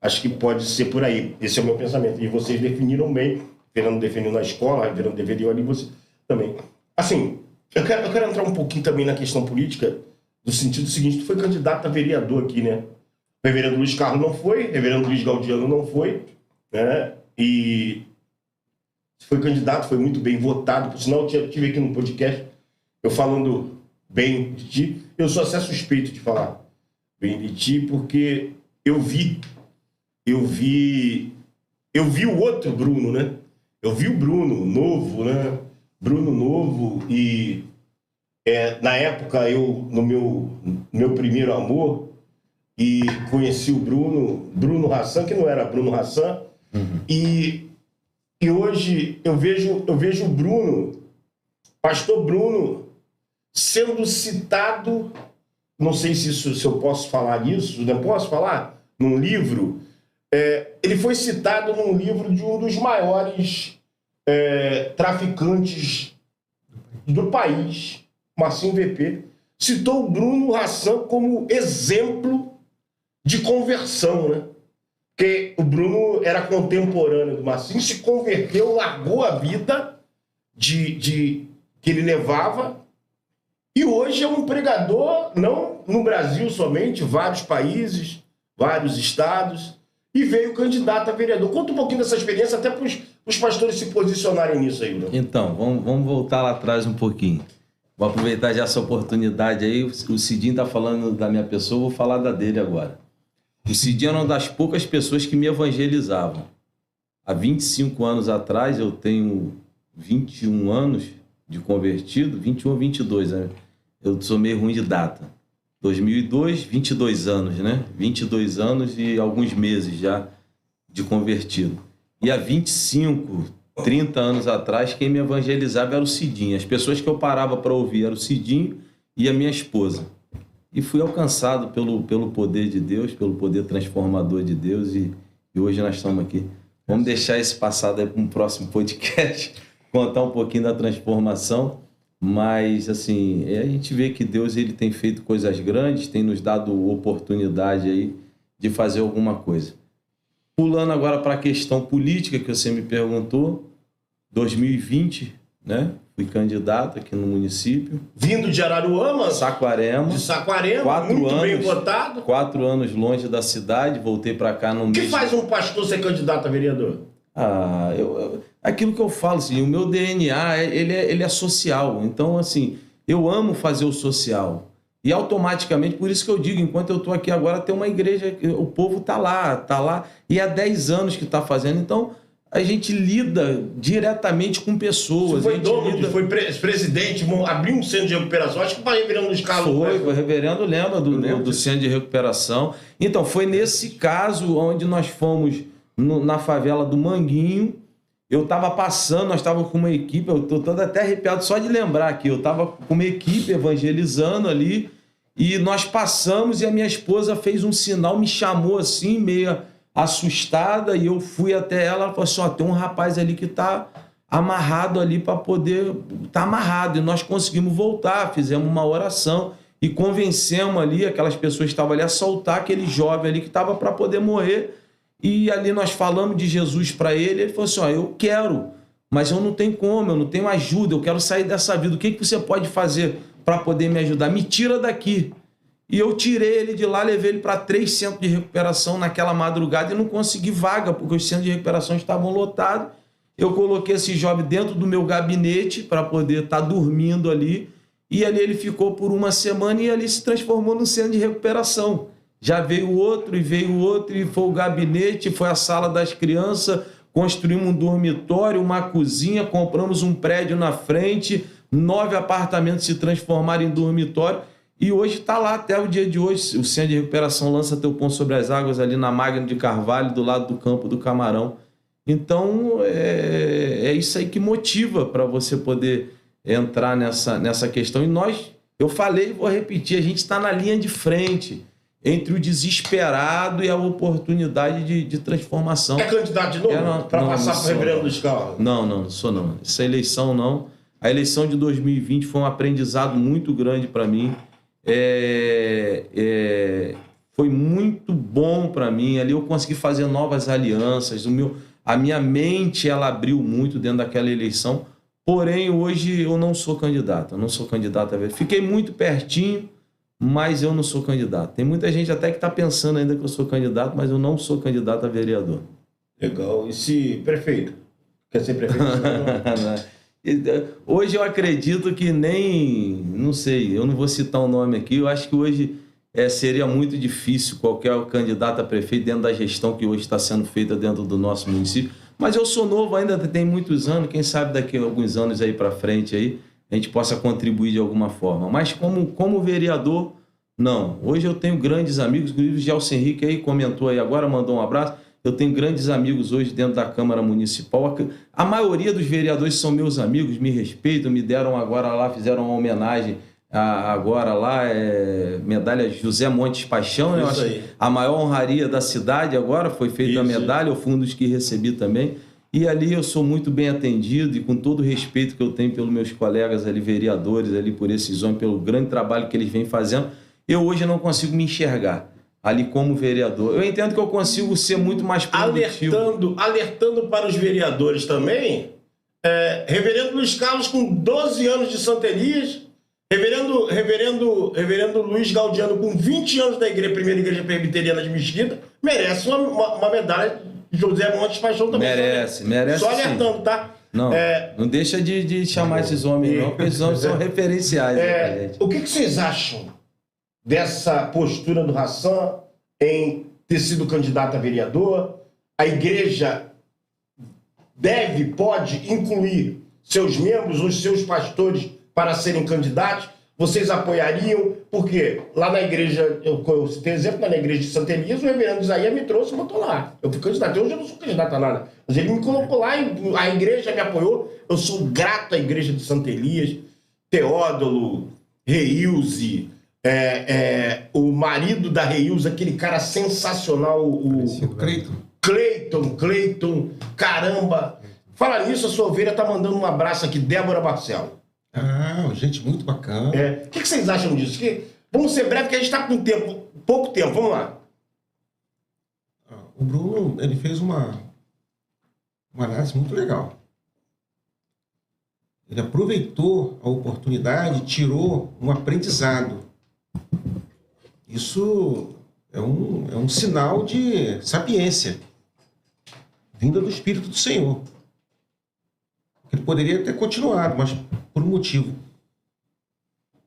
acho que pode ser por aí. Esse é o meu pensamento. E vocês definiram bem, Fernando definiu na escola, Fernando definiu ali, você também. Assim, eu quero entrar um pouquinho também na questão política, no sentido seguinte: tu foi candidato a vereador aqui, né? O reverendo Luiz Carlos não foi, o reverendo Luiz Gaudiano não foi, né? E foi candidato, foi muito bem votado, por sinal eu tive aqui no podcast, eu falando bem de ti. Eu sou até suspeito de falar bem de ti, porque eu vi o outro Bruno, né? Eu vi o Bruno novo, né? Bruno novo, e na época eu, no meu primeiro amor, e conheci o Bruno Hassan, que não era Bruno Hassan, e hoje eu vejo o Bruno, pastor Bruno, sendo citado, não sei se eu posso falar isso, não posso falar, num livro. Ele foi citado num livro de um dos maiores traficantes do país, Marcinho VP, citou o Bruno Hassan como exemplo de conversão, né? Porque o Bruno era contemporâneo do Marcinho, se converteu, largou a vida que ele levava, e hoje é um pregador, não no Brasil somente, vários países, vários estados, e veio candidato a vereador. Conta um pouquinho dessa experiência, até para os pastores se posicionarem nisso aí, Bruno. Então, vamos voltar lá atrás um pouquinho. Vou aproveitar já essa oportunidade aí. O Cidinho está falando da minha pessoa, vou falar da dele agora. O Cidinho era uma das poucas pessoas que me evangelizavam. Há 25 anos atrás, eu tenho 21 anos de convertido, 21 ou 22, né? Eu sou meio ruim de data. 2002, 22 anos, né? 22 anos e alguns meses já de convertido. E há 25, 30 anos atrás, quem me evangelizava era o Cidinho. As pessoas que eu parava para ouvir eram o Cidinho e a minha esposa. E fui alcançado pelo poder de Deus, pelo poder transformador de Deus, e hoje nós estamos aqui. Vamos deixar esse passado aí para um próximo podcast, contar um pouquinho da transformação. Mas, assim, a gente vê que Deus ele tem feito coisas grandes, tem nos dado oportunidade aí de fazer alguma coisa. Pulando agora para a questão política que você me perguntou, 2020, né? Fui candidato aqui no município. Vindo de Araruama? Saquarema. De Saquarema, muito bem votado. 4 anos longe da cidade, voltei para cá no mês... O que faz um pastor ser candidato a vereador? Aquilo que eu falo, assim, o meu DNA, ele é social. Então, assim, eu amo fazer o social. E automaticamente, por isso que eu digo, enquanto eu estou aqui agora, tem uma igreja, o povo está lá. E há 10 anos que está fazendo. Então, a gente lida diretamente com pessoas. Você foi dono, foi presidente, abriu um centro de recuperação. Acho que o reverendo Luiz Carlos... Foi, o reverendo lembra do centro de recuperação. Então, foi nesse caso onde nós fomos na favela do Manguinho. Eu estava passando, nós estávamos com uma equipe, eu estou todo até arrepiado só de lembrar aqui, eu estava com uma equipe evangelizando ali, e nós passamos e a minha esposa fez um sinal, me chamou assim, meio assustada, e eu fui até ela falou assim, tem um rapaz ali que está amarrado ali para poder... Está amarrado, e nós conseguimos voltar, fizemos uma oração e convencemos ali, aquelas pessoas que estavam ali, a soltar aquele jovem ali que estava para poder morrer. E ali nós falamos de Jesus para ele, ele falou assim, eu quero, mas eu não tenho como, eu não tenho ajuda, eu quero sair dessa vida, o que você pode fazer para poder me ajudar? Me tira daqui. E eu tirei ele de lá, levei ele para 3 centros de recuperação naquela madrugada e não consegui vaga, porque os centros de recuperação estavam lotados. Eu coloquei esse jovem dentro do meu gabinete para poder estar dormindo ali, e ali ele ficou por uma semana e ali se transformou num centro de recuperação. Já veio outro, e foi o gabinete, foi a sala das crianças, construímos um dormitório, uma cozinha, compramos um prédio na frente, 9 apartamentos se transformaram em dormitório, e hoje está lá até o dia de hoje. O Centro de Recuperação Lança Teu Pão Sobre as Águas, ali na Magno de Carvalho, do lado do Campo do Camarão. Então, é isso aí que motiva para você poder entrar nessa questão. E nós, eu falei e vou repetir, a gente está na linha de frente entre o desesperado e a oportunidade de transformação. É candidato de novo para passar para o reverendo Luiz Carlos? Não sou não. Essa eleição não. A eleição de 2020 foi um aprendizado muito grande para mim. Foi muito bom para mim. Ali eu consegui fazer novas alianças. A minha mente ela abriu muito dentro daquela eleição. Porém, hoje eu não sou candidato. Eu não sou candidato a ver. Fiquei muito pertinho, mas eu não sou candidato. Tem muita gente até que está pensando ainda que eu sou candidato, mas eu não sou candidato a vereador. Legal. E se prefeito? Quer ser prefeito? Hoje eu acredito que não sei, eu não vou citar o nome aqui, eu acho que hoje seria muito difícil qualquer candidato a prefeito dentro da gestão que hoje está sendo feita dentro do nosso município. Mas eu sou novo ainda, tem muitos anos, quem sabe daqui a alguns anos aí para frente aí, a gente possa contribuir de alguma forma. Mas como vereador, não. Hoje eu tenho grandes amigos, inclusive o Gelson Henrique aí comentou aí agora, mandou um abraço. Eu tenho grandes amigos hoje dentro da Câmara Municipal. A maioria dos vereadores são meus amigos, me respeitam, me deram agora lá, fizeram uma homenagem agora lá, medalha José Montes Paixão, né? Eu acho a maior honraria da cidade agora, foi feita a medalha, eu fui um dos que recebi também. E ali eu sou muito bem atendido e com todo o respeito que eu tenho pelos meus colegas ali, vereadores, ali por esses homens, pelo grande trabalho que eles vêm fazendo, eu hoje não consigo me enxergar ali como vereador. Eu entendo que eu consigo ser muito mais produtivo. Alertando para os vereadores também, reverendo Luiz Carlos com 12 anos de Santa Elias, reverendo Luiz Gaudiano com 20 anos da primeira igreja presbiteriana de Mesquita, merece uma medalha de José Montes Paixão também. Merece Só sim. alertando, tá? Não deixa de chamar esses homens não, porque esses homens são referenciais. Gente. O que vocês acham dessa postura do Hassan em ter sido candidato a vereador? A igreja pode incluir seus membros, os seus pastores, para serem candidatos? Vocês apoiariam? Porque lá na igreja, eu citei exemplo, na igreja de Santa Elias, o reverendo Isaías me trouxe e botou lá. Eu fui candidato, hoje eu não sou candidato a nada. Mas ele me colocou lá, a igreja me apoiou. Eu sou grato à igreja de Santa Elias, Teódolo, Reilze, o marido da Reilze, aquele cara sensacional, o Cleiton, caramba. Fala nisso, a sua ovelha tá mandando um abraço aqui, Débora Barcelo. Gente muito bacana. O que vocês acham disso? Vamos ser breve, porque a gente está com pouco tempo. Vamos lá. O Bruno, ele fez uma análise muito legal. Ele aproveitou a oportunidade, tirou um aprendizado. Isso é um sinal de sapiência, vinda do Espírito do Senhor. Ele poderia ter continuado, mas por um motivo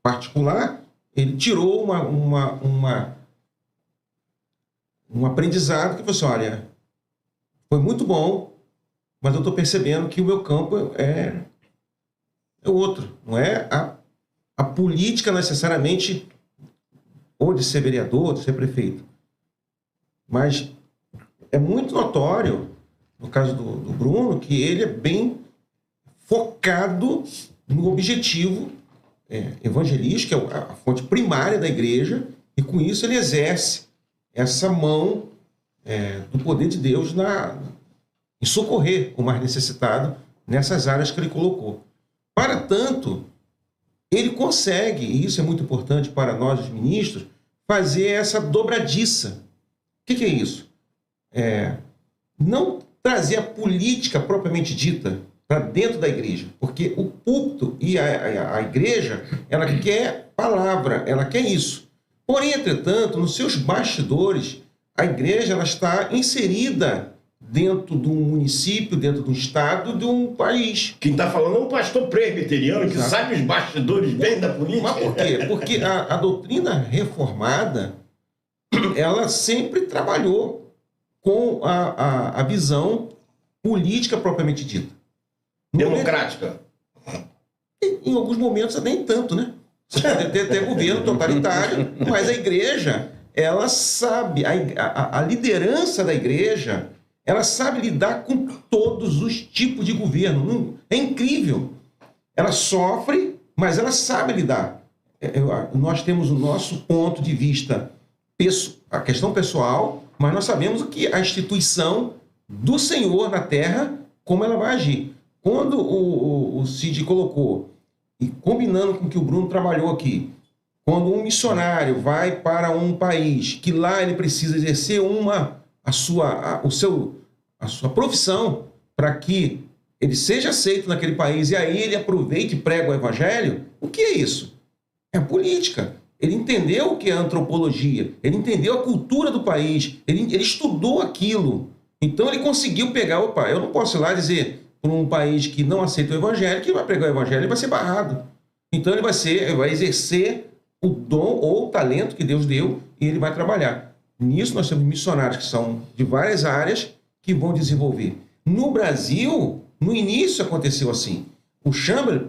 particular, ele tirou um aprendizado que falou assim, olha, foi muito bom, mas eu estou percebendo que o meu campo é outro. Não é a política necessariamente ou de ser vereador, ou de ser prefeito. Mas é muito notório, no caso do Bruno, que ele é bem focado no objetivo evangelístico, que é a fonte primária da igreja, e com isso ele exerce essa mão do poder de Deus em socorrer o mais necessitado nessas áreas que ele colocou. Para tanto, ele consegue, e isso é muito importante para nós, os ministros, fazer essa dobradiça. O que é isso? Não trazer a política propriamente dita para dentro da igreja, porque o púlpito e a igreja, ela quer palavra, ela quer isso. Porém, entretanto, nos seus bastidores, a igreja ela está inserida dentro de um município, dentro de um estado, de um país. Quem está falando é um pastor presbiteriano que Exato. sabe os bastidores bem da política. Mas por quê? Porque a doutrina reformada, ela sempre trabalhou com a visão política propriamente dita. Democrática. Em alguns momentos, nem tanto, né? Tem governo totalitário, mas a igreja, ela sabe, a liderança da igreja, ela sabe lidar com todos os tipos de governo. É incrível. Ela sofre, mas ela sabe lidar. Nós temos o nosso ponto de vista, a questão pessoal, mas nós sabemos que a instituição do Senhor na terra, como ela vai agir. Quando o Cid colocou, e combinando com o que o Bruno trabalhou aqui, quando um missionário vai para um país que lá ele precisa exercer a sua profissão para que ele seja aceito naquele país e aí ele aproveite e prega o evangelho, o que é isso? É a política. Ele entendeu o que é antropologia, ele entendeu a cultura do país, ele estudou aquilo. Então ele conseguiu pegar, eu não posso ir lá dizer para um país que não aceita o evangelho, que vai pregar o evangelho, ele vai ser barrado. Então ele vai exercer o dom ou o talento que Deus deu e ele vai trabalhar. Nisso nós temos missionários que são de várias áreas que vão desenvolver. No Brasil, no início aconteceu assim. O Chamber,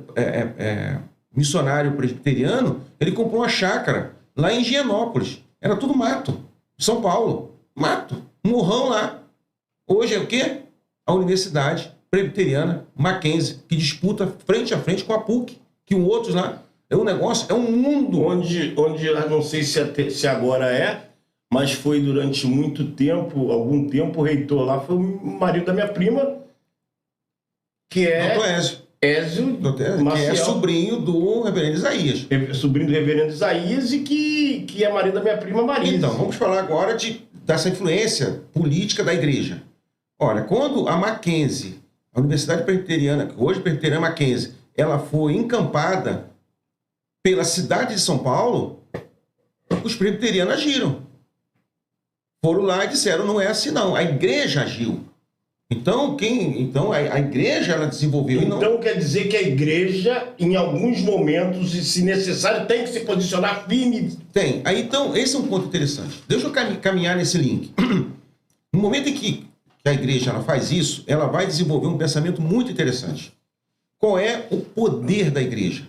missionário presbiteriano, ele comprou uma chácara lá em Higienópolis. Era tudo mato. São Paulo, mato. Um morrão lá. Hoje é o quê? A Universidade Presbiteriana Mackenzie, que disputa frente a frente com a PUC, que um outros lá. É um negócio, é um mundo. Onde não sei se agora mas foi durante algum tempo, o reitor lá foi o marido da minha prima, que é Dr. Ézio. Ézio que é sobrinho do reverendo Isaías. Sobrinho do reverendo Isaías e que é marido da minha prima Marisa. Então, vamos falar agora dessa influência política da igreja. Olha, quando a Mackenzie, a Universidade Presbiteriana, hoje Presbiteriana Mackenzie, ela foi encampada pela cidade de São Paulo, os presbiterianos agiram. Foram lá e disseram, não é assim não. A igreja agiu. Então, a igreja ela desenvolveu. Então quer dizer que a igreja, em alguns momentos, e se necessário, tem que se posicionar firme. Tem. Aí, então, esse é um ponto interessante. Deixa eu caminhar nesse link. No momento em que a igreja ela faz isso, ela vai desenvolver um pensamento muito interessante. Qual é o poder da igreja?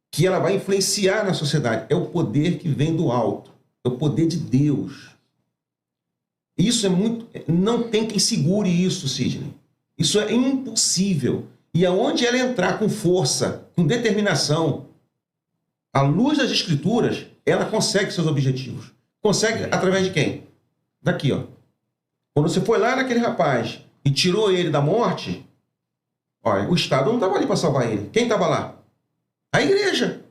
Que ela vai influenciar na sociedade. É o poder que vem do alto. É o poder de Deus. Isso é muito... Não tem quem segure isso, Sidney. Isso é impossível. E aonde ela entrar com força, com determinação, à luz das escrituras, ela consegue seus objetivos. Consegue através de quem? Daqui, ó. Quando você foi lá naquele rapaz e tirou ele da morte, olha, o Estado não estava ali para salvar ele. Quem estava lá? A igreja.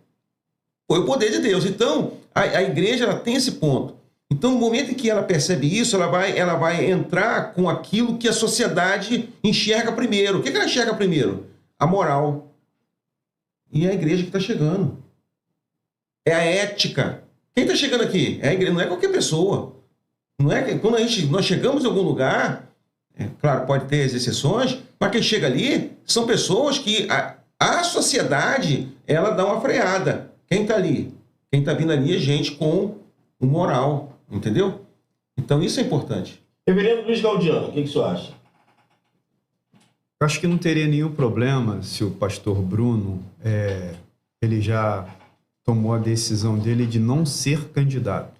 Foi o poder de Deus. Então, a igreja ela tem esse ponto. Então, no momento em que ela percebe isso, ela vai entrar com aquilo que a sociedade enxerga primeiro. O que ela enxerga primeiro? A moral. E é a igreja que está chegando. É a ética. Quem está chegando aqui? É a igreja, não é qualquer pessoa. Não é que quando nós chegamos em algum lugar, claro, pode ter as exceções, mas quem chega ali são pessoas que a sociedade ela dá uma freada. Quem está ali? Quem está vindo ali é gente com moral. Entendeu? Então isso é importante. Reverendo Luiz Gaudiano, o que o senhor acha? Eu acho que não teria nenhum problema se o pastor Bruno, ele já tomou a decisão dele de não ser candidato.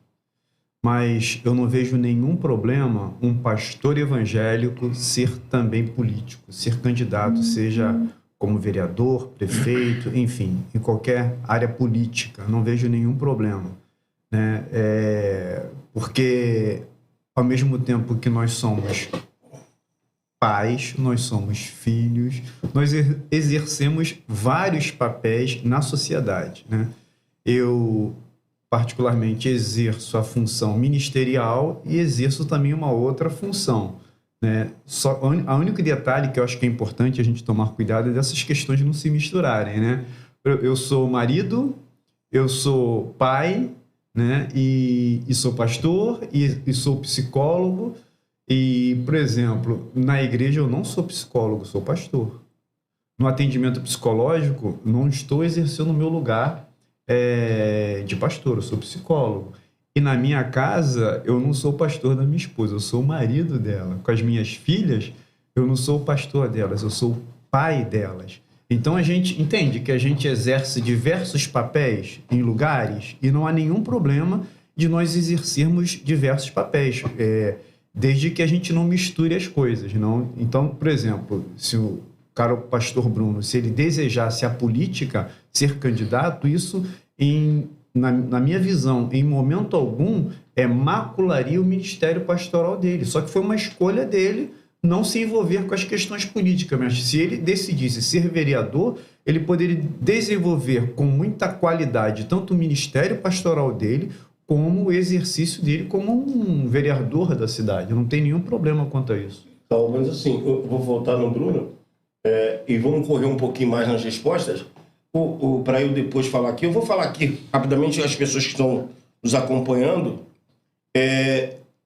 Mas eu não vejo nenhum problema um pastor evangélico ser também político, ser candidato, seja como vereador, prefeito, enfim, em qualquer área política. Não vejo nenhum problema. Né? Porque ao mesmo tempo que nós somos pais, nós somos filhos, nós exercemos vários papéis na sociedade, né? Eu particularmente exerço a função ministerial e exerço também uma outra função, né? O único detalhe que eu acho que é importante a gente tomar cuidado é dessas questões não se misturarem, né? Eu sou marido, eu sou pai, né? E sou pastor, e sou psicólogo, E, por exemplo, na igreja eu não sou psicólogo, sou pastor. No atendimento psicológico, não estou exercendo o meu lugar de pastor, eu sou psicólogo. E na minha casa, eu não sou pastor da minha esposa, eu sou o marido dela. Com as minhas filhas, eu não sou o pastor delas, eu sou o pai delas. Então a gente entende que a gente exerce diversos papéis em lugares e não há nenhum problema de nós exercermos diversos papéis, desde que a gente não misture as coisas. Não? Então, por exemplo, se o pastor Bruno, se ele desejasse a política, ser candidato, isso, na minha visão, em momento algum, macularia o ministério pastoral dele. Só que foi uma escolha dele não se envolver com as questões políticas, mas se ele decidisse ser vereador, ele poderia desenvolver com muita qualidade tanto o ministério pastoral dele, como o exercício dele como um vereador da cidade. Não tem nenhum problema quanto a isso. Então, mas assim, eu vou voltar no Bruno e vamos correr um pouquinho mais nas respostas, para eu depois falar aqui. Eu vou falar aqui rapidamente as pessoas que estão nos acompanhando.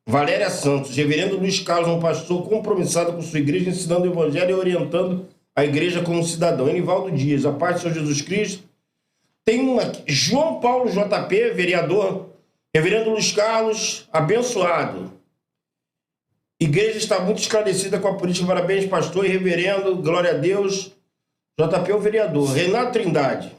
Valéria Santos, reverendo Luiz Carlos, um pastor compromissado com sua igreja, ensinando o evangelho e orientando a igreja como cidadão. Enivaldo Dias, a paz do Senhor Jesus Cristo. Tem um aqui, João Paulo JP, vereador, reverendo Luiz Carlos, abençoado. Igreja está muito esclarecida com a política. Parabéns, pastor e reverendo. Glória a Deus. JP é o vereador. Renato Trindade.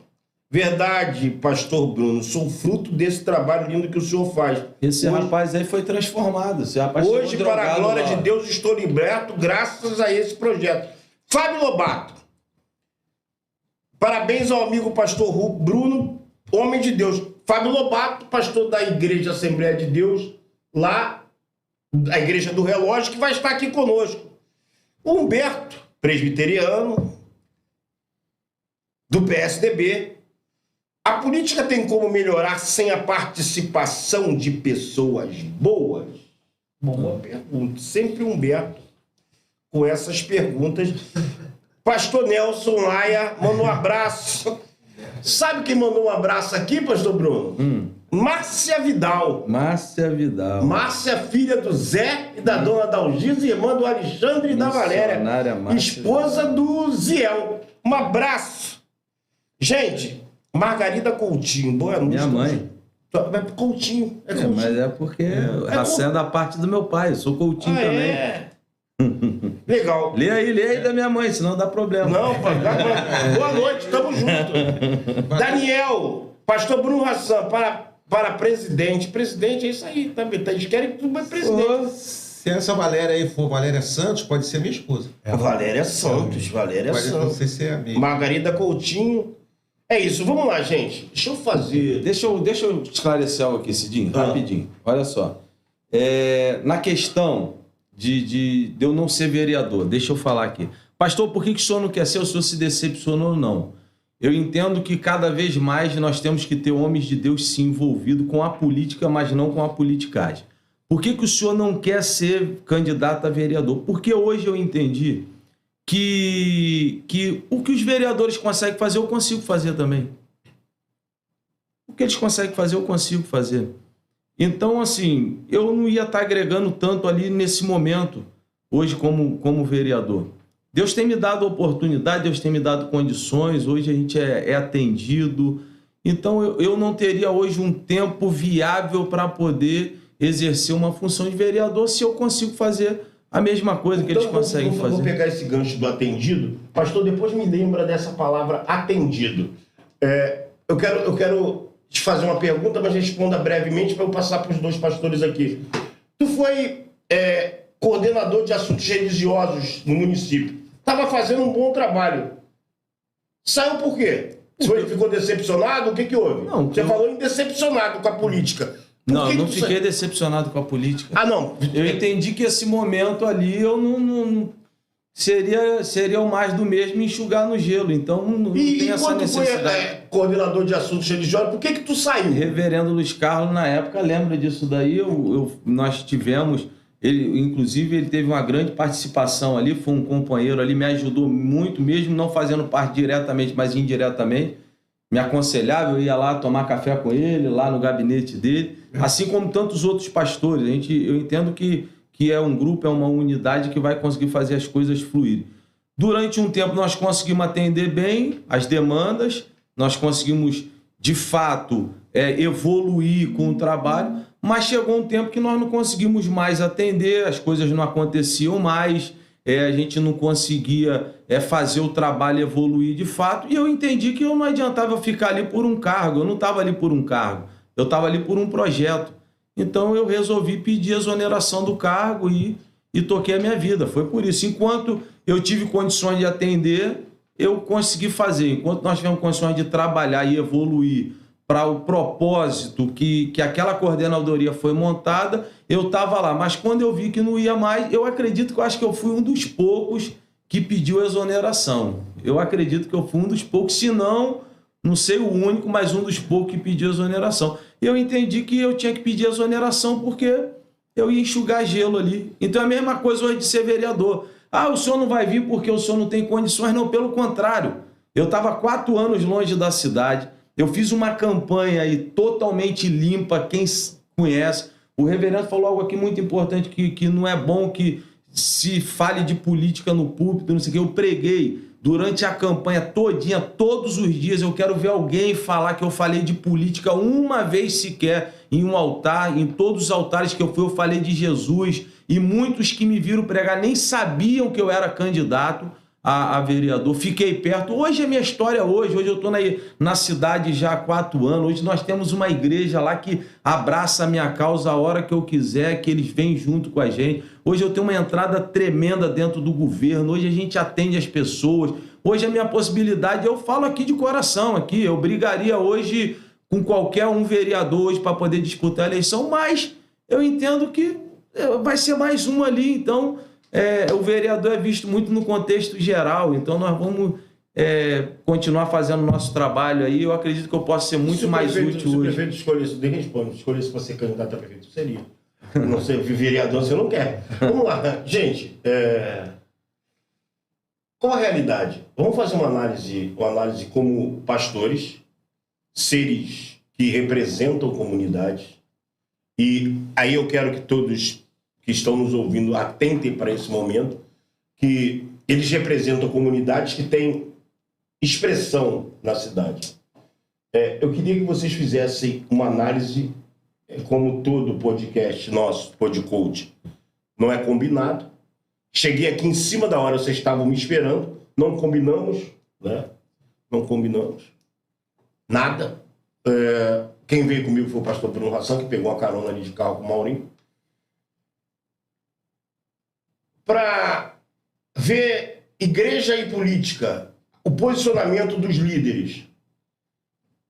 Verdade, pastor Bruno. Sou fruto desse trabalho lindo que o senhor faz. Esse rapaz aí foi transformado. Esse rapaz hoje, para a glória lá. de Deus, estou liberto graças a esse projeto. Fábio Lobato. Parabéns ao amigo pastor Bruno, homem de Deus. Fábio Lobato, pastor da Igreja Assembleia de Deus, lá a Igreja do Relógio, que vai estar aqui conosco. O Humberto, presbiteriano, do PSDB. A política tem como melhorar sem a participação de pessoas boas? Boa pergunta. Sempre Humberto com essas perguntas. Pastor Nelson Laia manda um abraço. Sabe quem mandou um abraço aqui, pastor Bruno? Márcia Vidal. Márcia Vidal. Márcia, filha do Zé e da dona Dalgisa, irmã do Alexandre e da Valéria. Esposa do Ziel. Um abraço. Gente, Margarida Coutinho, boa noite. Minha mãe. Coutinho. É Coutinho. Mas é porque sendo a parte do meu pai. Eu sou Coutinho também. Legal. Lê aí da minha mãe, senão dá problema. Não, pai, boa noite, tamo junto. Daniel, pastor Bruno Hassan, para presidente. Presidente é isso aí, tá? Eles querem que tu vai presidente. Se essa Valéria aí for Valéria Santos, pode ser minha esposa. Valéria Santos, Valéria Santos. Não sei se é a minha. Margarida Coutinho. É isso, vamos lá, gente. Deixa eu fazer... Deixa eu esclarecer algo aqui, Cidinho, rapidinho. Olha só. Na questão de eu não ser vereador, deixa eu falar aqui. Pastor, por que o senhor não quer ser? O senhor se decepcionou ou não? Eu entendo que cada vez mais nós temos que ter homens de Deus se envolvidos com a política, mas não com a politicagem. Por que o senhor não quer ser candidato a vereador? Porque hoje eu entendi que o que os vereadores conseguem fazer, eu consigo fazer também. O que eles conseguem fazer, eu consigo fazer. Então, assim, eu não ia estar agregando tanto ali nesse momento, hoje como vereador. Deus tem me dado oportunidade, Deus tem me dado condições, hoje a gente é atendido. Então, eu não teria hoje um tempo viável para poder exercer uma função de vereador se eu consigo fazer a mesma coisa que eles conseguem fazer. Vou pegar esse gancho do atendido. Pastor, depois me lembra dessa palavra atendido. Eu quero te fazer uma pergunta, mas responda brevemente para eu passar para os dois pastores aqui. Tu foi coordenador de assuntos religiosos no município. Estava fazendo um bom trabalho. Saiu por quê? Você ficou decepcionado? O que houve? Não, você falou em decepcionado com a política. Não, eu não fiquei decepcionado com a política. Ah, não. Eu entendi que esse momento ali eu não seria o mais do mesmo enxugar no gelo. Então não tem essa necessidade. Foi coordenador de assuntos religiosos, por que tu saiu? Reverendo Luiz Carlos, na época, lembra disso daí? Nós tivemos... Inclusive, ele teve uma grande participação ali, foi um companheiro ali, me ajudou muito, mesmo não fazendo parte diretamente, mas indiretamente. Me aconselhava, eu ia lá tomar café com ele, lá no gabinete dele, assim como tantos outros pastores. Eu entendo que que é um grupo, é uma unidade que vai conseguir fazer as coisas fluírem. Durante um tempo nós conseguimos atender bem as demandas, nós conseguimos, de fato, evoluir com o trabalho, mas chegou um tempo que nós não conseguimos mais atender, as coisas não aconteciam mais, a gente não conseguia fazer o trabalho evoluir de fato, e eu entendi que não adiantava eu ficar ali por um cargo, eu não estava ali por um cargo, eu estava ali por um projeto. Então eu resolvi pedir exoneração do cargo e toquei a minha vida. Foi por isso. Enquanto eu tive condições de atender, eu consegui fazer. Enquanto nós tivemos condições de trabalhar e evoluir para o propósito que aquela coordenadoria foi montada, eu estava lá. Mas quando eu vi que não ia mais, eu acredito que eu acho que eu fui um dos poucos que pediu exoneração. Eu acredito que eu fui um dos poucos, se não sei o único, mas um dos poucos que pediu exoneração. Eu entendi que eu tinha que pedir exoneração porque eu ia enxugar gelo ali. Então é a mesma coisa hoje de ser vereador. O senhor não vai vir porque o senhor não tem condições. Não, pelo contrário. Eu estava 4 anos longe da cidade. Eu fiz uma campanha aí totalmente limpa, quem conhece. O reverendo falou algo aqui muito importante, que não é bom que se fale de política no púlpito, não sei o que. Eu preguei durante a campanha todinha, todos os dias. Eu quero ver alguém falar que eu falei de política uma vez sequer em um altar. Em todos os altares que eu fui, eu falei de Jesus. E muitos que me viram pregar nem sabiam que eu era candidato a vereador. Fiquei perto. Hoje é minha história hoje. Hoje eu estou na cidade já há 4 anos. Hoje nós temos uma igreja lá que abraça a minha causa a hora que eu quiser, que eles vêm junto com a gente. Hoje eu tenho uma entrada tremenda dentro do governo. Hoje a gente atende as pessoas. Hoje a minha possibilidade, eu falo aqui de coração, aqui, eu brigaria hoje com qualquer um vereador hoje para poder disputar a eleição, mas eu entendo que vai ser mais um ali, então o vereador é visto muito no contexto geral, então nós vamos continuar fazendo o nosso trabalho aí. Eu acredito que eu posso ser muito mais útil hoje. Se o prefeito escolhesse para ser candidato a prefeito, seria. Não ser vereador, você não quer. Vamos lá, gente. Qual a realidade? Vamos fazer uma análise como pastores, seres que representam comunidades. E aí eu quero que todos que estão nos ouvindo atentem para esse momento, que eles representam comunidades que têm expressão na cidade. Eu queria que vocês fizessem uma análise, como todo podcast nosso, Podcoach, não é combinado. Cheguei aqui em cima da hora, vocês estavam me esperando, não combinamos, né? Não combinamos nada. Quem veio comigo foi o pastor Bruno Ração, que pegou uma carona ali de carro com o Maurinho. Para ver igreja e política, o posicionamento dos líderes.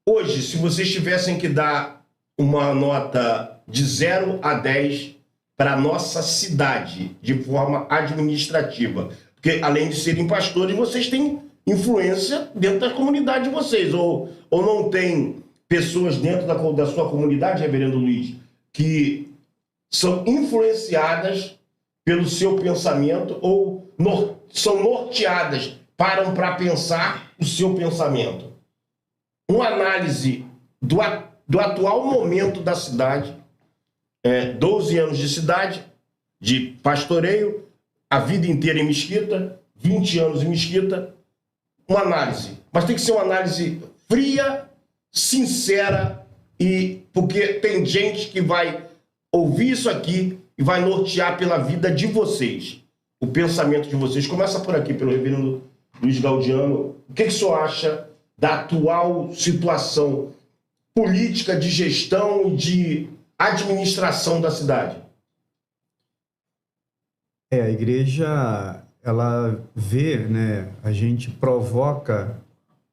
Hoje, se vocês tivessem que dar uma nota de 0 a 10 para a nossa cidade, de forma administrativa, porque além de serem pastores, vocês têm influência dentro da comunidade de vocês, ou não tem pessoas dentro da sua comunidade, reverendo Luiz, que são influenciadas pelo seu pensamento ou são norteadas, param para pensar o seu pensamento. Uma análise do atual momento da cidade, 12 anos de cidade, de pastoreio, a vida inteira em Mesquita, 20 anos em Mesquita, uma análise. Mas tem que ser uma análise fria, sincera, porque tem gente que vai ouvir isso aqui e vai nortear pela vida de vocês, o pensamento de vocês. Começa por aqui, pelo reverendo Luiz Gaudiano. O que o senhor acha da atual situação política, de gestão e de administração da cidade? A igreja, ela vê, né, a gente provoca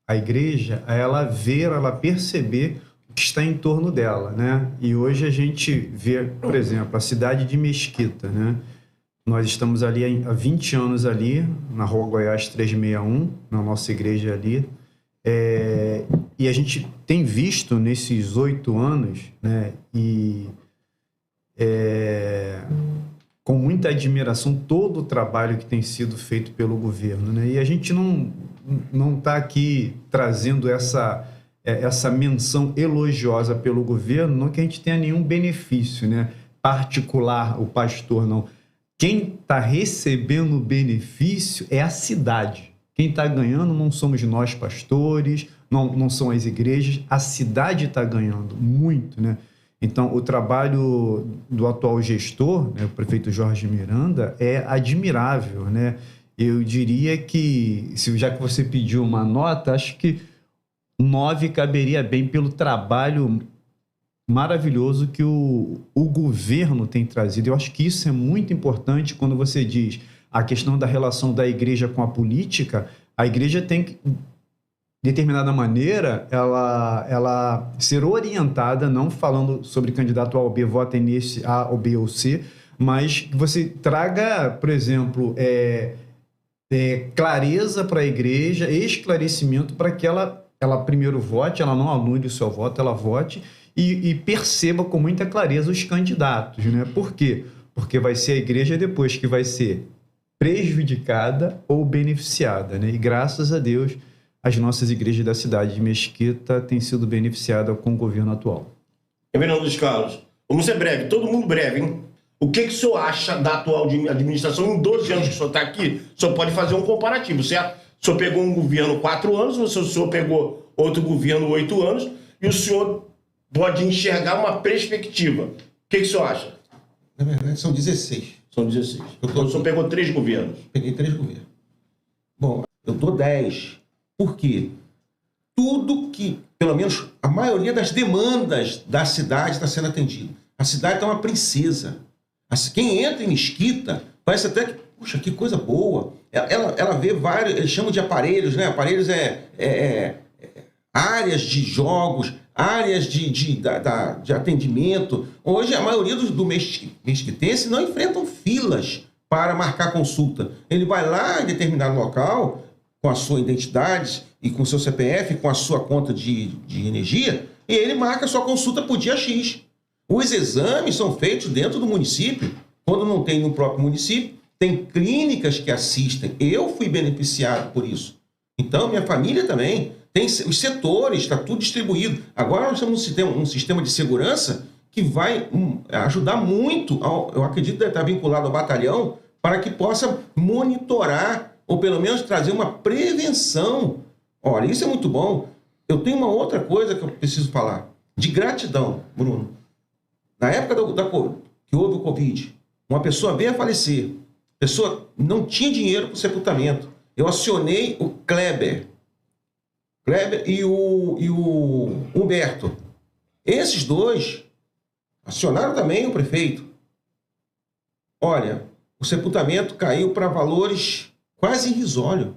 a igreja a ela ver, a ela perceber o que está em torno dela, né? E hoje a gente vê, por exemplo, a cidade de Mesquita, né? Nós estamos ali há 20 anos ali, na Rua Goiás 361, na nossa igreja ali, e a gente tem visto nesses 8 anos, né, com muita admiração todo o trabalho que tem sido feito pelo governo, né? E a gente não está aqui trazendo essa menção elogiosa pelo governo, não que a gente tenha nenhum benefício, né, particular, o pastor não, quem está recebendo o benefício é a cidade. Quem está ganhando não somos nós pastores, não são as igrejas, a cidade está ganhando muito, né? Então, o trabalho do atual gestor, né, o prefeito Jorge Miranda, é admirável, né? Eu diria que, já que você pediu uma nota, acho que 9 caberia bem pelo trabalho maravilhoso que o governo tem trazido. Eu acho que isso é muito importante quando você diz a questão da relação da igreja com a política. A igreja tem que, de determinada maneira, ela ser orientada, não falando sobre candidato A ou B, votem nesse A ou B ou C, mas que você traga, por exemplo, clareza para a igreja, esclarecimento para que ela primeiro vote, ela não anule o seu voto, ela vote e perceba com muita clareza os candidatos, né? Por quê? Porque vai ser a igreja depois que vai ser prejudicada ou beneficiada, né? E graças a Deus, as nossas igrejas da cidade de Mesquita têm sido beneficiadas com o governo atual. Reverendo Luiz Carlos, vamos ser breve, todo mundo breve, hein? O que o senhor acha da atual administração? Em 12 anos que o senhor está aqui, o senhor pode fazer um comparativo, certo? O senhor pegou um governo 4 anos, o senhor pegou outro governo 8 anos, e o senhor pode enxergar uma perspectiva. O que o senhor acha? Na verdade, são 16. São 16. Então o senhor pegou 3 governos. Peguei 3 governos. Bom, eu dou 10. Por quê? Tudo que, pelo menos, a maioria das demandas da cidade está sendo atendido. A cidade está uma princesa. Quem entra em Mesquita, parece até que, puxa, que coisa boa. Ela vê vários, eles chamam de aparelhos, né? Aparelhos áreas de jogos, áreas de atendimento. Hoje, a maioria do mesquitense não enfrentam filas para marcar consulta. Ele vai lá em determinado local, com a sua identidade e com o seu CPF, com a sua conta de energia, e ele marca a sua consulta por dia X. Os exames são feitos dentro do município. Quando não tem no próprio município, tem clínicas que assistem. Eu fui beneficiado por isso. Então, minha família também. Tem os setores, está tudo distribuído. Agora nós temos um sistema de segurança que vai ajudar muito, eu acredito que deve estar vinculado ao batalhão, para que possa monitorar, ou pelo menos trazer uma prevenção. Olha, isso é muito bom. Eu tenho uma outra coisa que eu preciso falar. De gratidão, Bruno. Na época que houve o Covid, uma pessoa veio a falecer. A pessoa não tinha dinheiro para o sepultamento. Eu acionei o Kleber e o Humberto. Esses dois acionaram também o prefeito. Olha, o sepultamento caiu para valores quase irrisórios.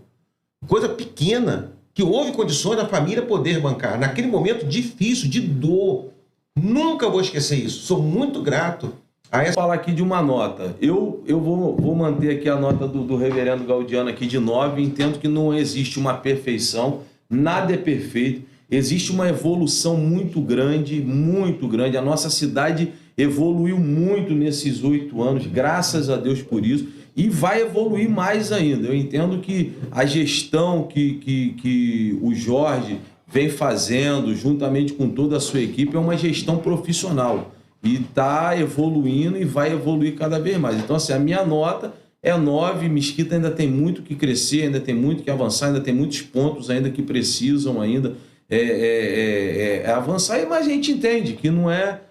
Coisa pequena, que houve condições da família poder bancar. Naquele momento difícil, de dor. Nunca vou esquecer isso. Sou muito grato a essa... Vou falar aqui de uma nota. Eu vou manter aqui a nota do reverendo Gaudiano aqui de 9. Entendo que não existe uma perfeição. Nada é perfeito. Existe uma evolução muito grande, muito grande. A nossa cidade evoluiu muito nesses 8 anos, graças a Deus por isso, e vai evoluir mais ainda. Eu entendo que a gestão que o Jorge vem fazendo, juntamente com toda a sua equipe, é uma gestão profissional. E está evoluindo e vai evoluir cada vez mais. Então, assim, a minha nota é 9. Mesquita ainda tem muito que crescer, ainda tem muito que avançar, ainda tem muitos pontos ainda que precisam ainda avançar, mas a gente entende que não é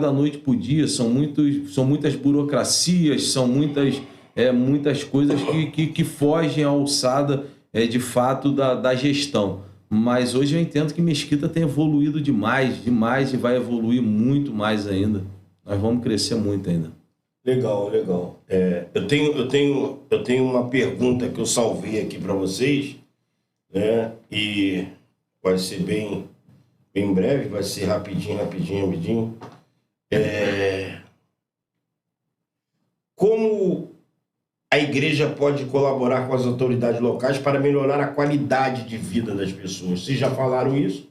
da noite para o dia, são muitas burocracias, são muitas coisas que fogem à alçada de fato da gestão. Mas hoje eu entendo que Mesquita tem evoluído demais, e vai evoluir muito mais ainda. Nós vamos crescer muito ainda. Legal. Eu tenho uma pergunta que eu salvei aqui para vocês, né? E vai ser bem breve, vai ser rapidinho. Como a igreja pode colaborar com as autoridades locais para melhorar a qualidade de vida das pessoas? Vocês já falaram isso,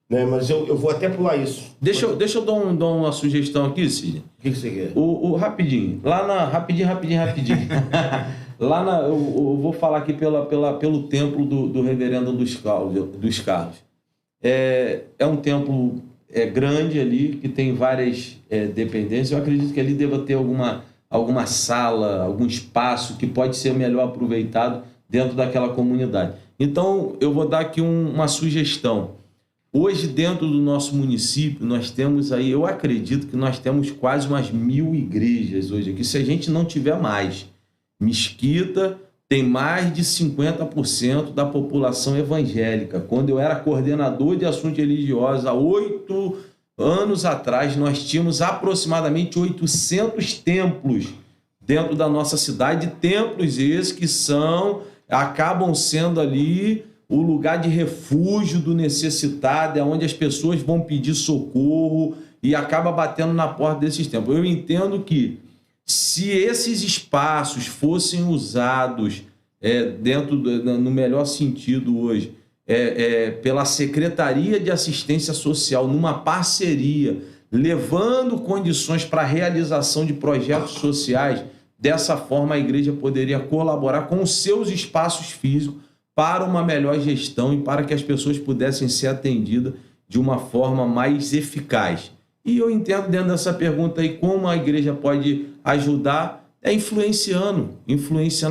né? Mas eu vou até pular isso. Deixa eu dar uma sugestão aqui, Cid. O que você quer? Rapidinho. Rapidinho. Eu vou falar aqui pelo templo do reverendo dos Carlos. É um templo grande ali, que tem várias dependências. Eu acredito que ali deva ter alguma alguma sala, algum espaço que pode ser melhor aproveitado dentro daquela comunidade. Então, eu vou dar aqui uma sugestão. Hoje, dentro do nosso município, nós temos aí, eu acredito que nós temos quase umas 1000 igrejas hoje aqui, se a gente não tiver mais. Mesquita tem mais de 50% da população evangélica. Quando eu era coordenador de assuntos religiosos, há 8 anos atrás, nós tínhamos aproximadamente 800 templos dentro da nossa cidade, templos esses que acabam sendo ali o lugar de refúgio do necessitado, é onde as pessoas vão pedir socorro e acaba batendo na porta desses templos. Eu entendo que se esses espaços fossem usados no melhor sentido hoje, pela Secretaria de Assistência Social, numa parceria, levando condições para a realização de projetos sociais, dessa forma a igreja poderia colaborar com os seus espaços físicos para uma melhor gestão e para que as pessoas pudessem ser atendidas de uma forma mais eficaz. E eu entendo dentro dessa pergunta aí como a igreja pode ajudar, influenciando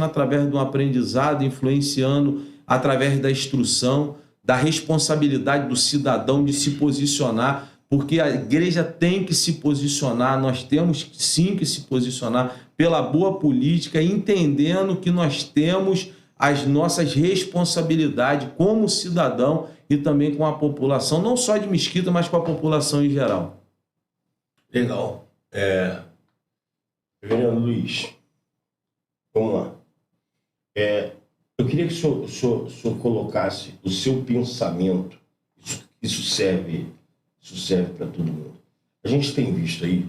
através do aprendizado, influenciando através da instrução, da responsabilidade do cidadão de se posicionar, porque a igreja tem que se posicionar, nós temos sim que se posicionar pela boa política, entendendo que nós temos as nossas responsabilidades como cidadão e também com a população, não só de Mesquita, mas com a população em geral. Legal. Reverendo Luiz, vamos lá. Eu queria que o senhor colocasse o seu pensamento. Isso serve para todo mundo. A gente tem visto aí,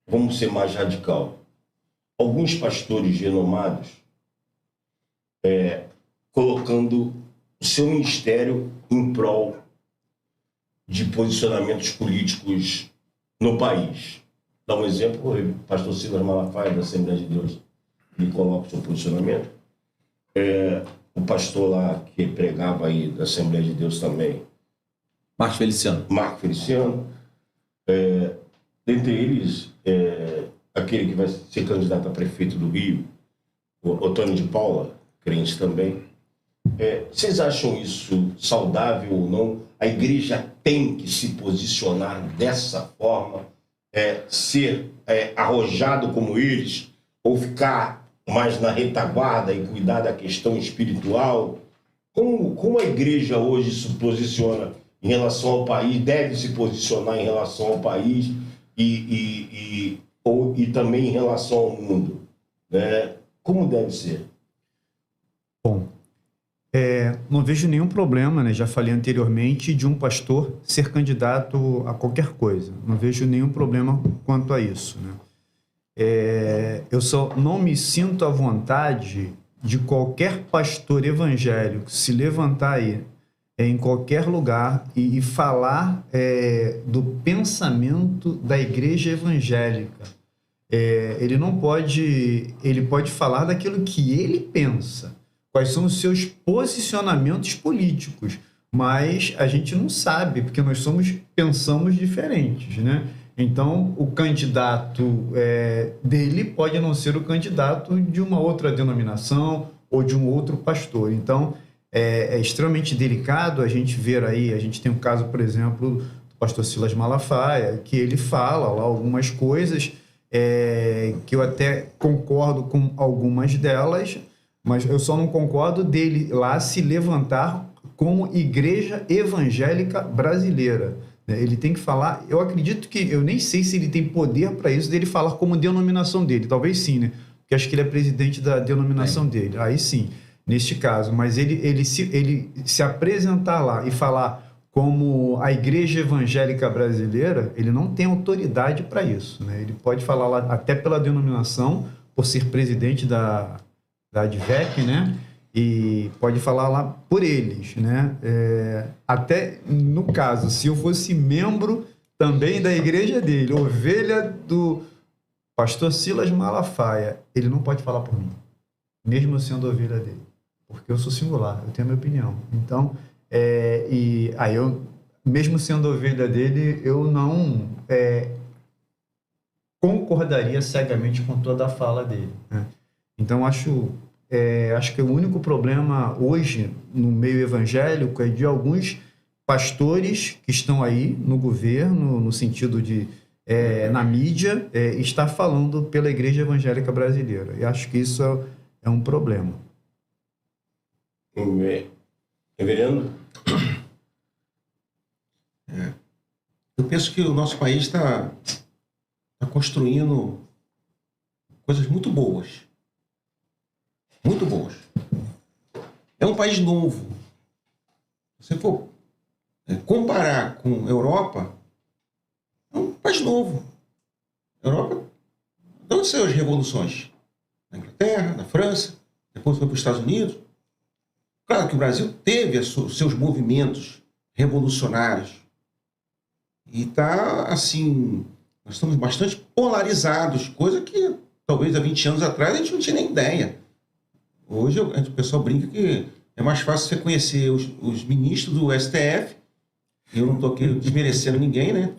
vamos ser mais radical, alguns pastores renomados colocando o seu ministério em prol de posicionamentos políticos no país. Dá um exemplo, o pastor Silas Malafaia, da Assembleia de Deus, ele coloca o seu posicionamento. O pastor lá que pregava aí da Assembleia de Deus também, Marco Feliciano. Dentre eles, aquele que vai ser candidato a prefeito do Rio, o Otônio de Paula, crente também. Vocês acham isso saudável ou não? A igreja tem que se posicionar dessa forma, ser arrojado como eles, ou ficar mais na retaguarda e cuidar da questão espiritual? Como a igreja hoje se posiciona em relação ao país, deve se posicionar em relação ao país e também em relação ao mundo, né? Como deve ser? Bom, não vejo nenhum problema, né? Já falei anteriormente, de um pastor ser candidato a qualquer coisa. Não vejo nenhum problema quanto a isso, né? Eu só não me sinto à vontade de qualquer pastor evangélico se levantar aí em qualquer lugar e falar do pensamento da igreja evangélica. Ele pode falar daquilo que ele pensa, quais são os seus posicionamentos políticos, mas a gente não sabe, porque nós pensamos diferentes, né? Então, o candidato dele pode não ser o candidato de uma outra denominação ou de um outro pastor. Então, é extremamente delicado a gente ver aí, a gente tem um caso, por exemplo, do pastor Silas Malafaia, que ele fala lá algumas coisas que eu até concordo com algumas delas, mas eu só não concordo dele lá se levantar como igreja evangélica brasileira. Ele tem que falar, eu acredito que, eu nem sei se ele tem poder para isso, dele falar como denominação dele, talvez sim, né? Porque acho que ele é presidente da denominação dele, aí sim, neste caso. Mas ele se apresentar lá e falar como a igreja evangélica brasileira, ele não tem autoridade para isso, né? Ele pode falar lá até pela denominação, por ser presidente da ADVEC, né? E pode falar lá por eles, né? Até no caso, se eu fosse membro também da igreja dele, ovelha do pastor Silas Malafaia, ele não pode falar por mim, mesmo sendo ovelha dele, porque eu sou singular, eu tenho a minha opinião. Então, e aí eu, mesmo sendo ovelha dele, eu não concordaria cegamente com toda a fala dele, né? Então, acho que o único problema hoje no meio evangélico é de alguns pastores que estão aí no governo, no sentido de, na mídia, estar falando pela igreja evangélica brasileira. E acho que isso é um problema. Reverendo? Eu penso que o nosso país está construindo coisas muito boas. Muito boas. É um país novo. Se você for comparar com a Europa, é um país novo. A Europa, de onde saíram as revoluções? Na Inglaterra, na França, depois foi para os Estados Unidos. Claro que o Brasil teve os seus movimentos revolucionários. E está, assim, nós estamos bastante polarizados, coisa que talvez há 20 anos atrás a gente não tinha nem ideia. Hoje o pessoal brinca que é mais fácil você conhecer os ministros do STF, e eu não estou aqui desmerecendo ninguém, né?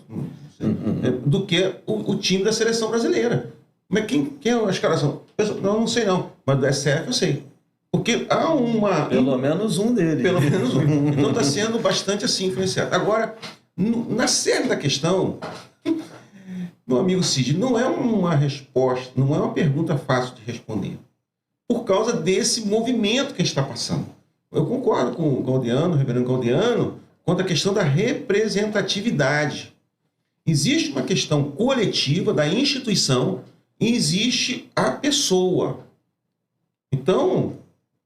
Do que o time da seleção brasileira. Mas quem os caras são? Não sei não, mas do STF eu sei. Porque há uma... Pelo menos um deles. Pelo menos um. Então está sendo bastante assim influenciado. Agora, na série da questão, meu amigo Cid, não é uma resposta, não é uma pergunta fácil de responder. Por causa desse movimento que a gente está passando. Eu concordo com o Gaudiano, o reverendo Gaudiano, quanto à questão da representatividade. Existe uma questão coletiva da instituição e existe a pessoa. Então,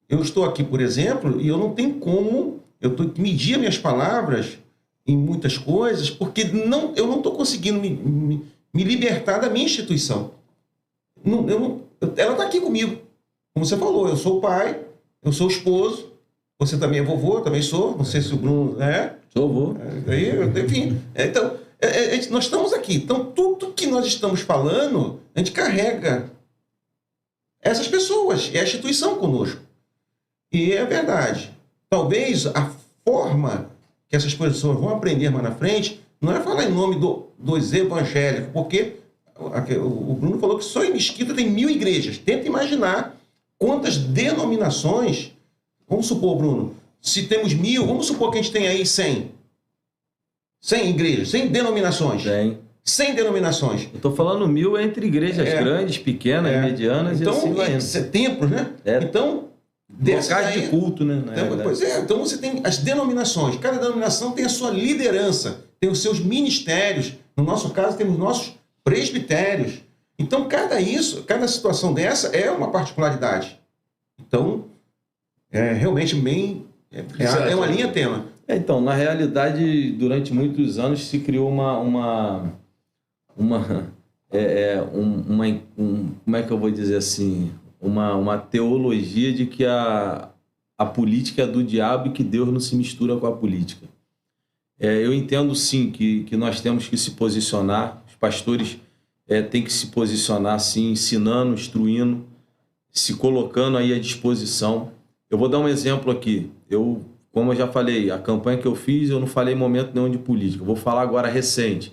eu estou aqui, por exemplo, e eu não tenho como, eu tenho que medir minhas palavras em muitas coisas, porque eu não estou conseguindo me libertar da minha instituição. Ela está aqui comigo. Como você falou, eu sou o pai, eu sou o esposo, você também é vovô, também sou, não sei se o Bruno é. Sou avô. Enfim, então, nós estamos aqui. Então, tudo que nós estamos falando, a gente carrega essas pessoas, é a instituição conosco. E é verdade. Talvez a forma que essas pessoas vão aprender mais na frente não é falar em nome dos evangélicos, porque o Bruno falou que só em Mesquita tem 1000 igrejas. Tenta imaginar quantas denominações, vamos supor, Bruno, se temos 1000, vamos supor que a gente tem aí 100 igrejas, 100 denominações. 100 denominações. Eu estou falando 1000 entre igrejas grandes, pequenas, medianas, então, e assim vai indo. Templos, né? Então, locais de culto, né? Pois é, então você tem as denominações. Cada denominação tem a sua liderança, tem os seus ministérios. No nosso caso, temos nossos presbitérios. Então, cada situação dessa é uma particularidade. Então, realmente bem... É uma linha tema. Então, na realidade, durante muitos anos se criou como é que eu vou dizer assim, uma teologia de que a política é do diabo e que Deus não se mistura com a política. Eu entendo sim que nós temos que se posicionar, os pastores têm que se posicionar sim, ensinando, instruindo, se colocando aí à disposição. Eu vou dar um exemplo aqui. Como eu já falei, a campanha que eu fiz, eu não falei em momento nenhum de política. Eu vou falar agora recente.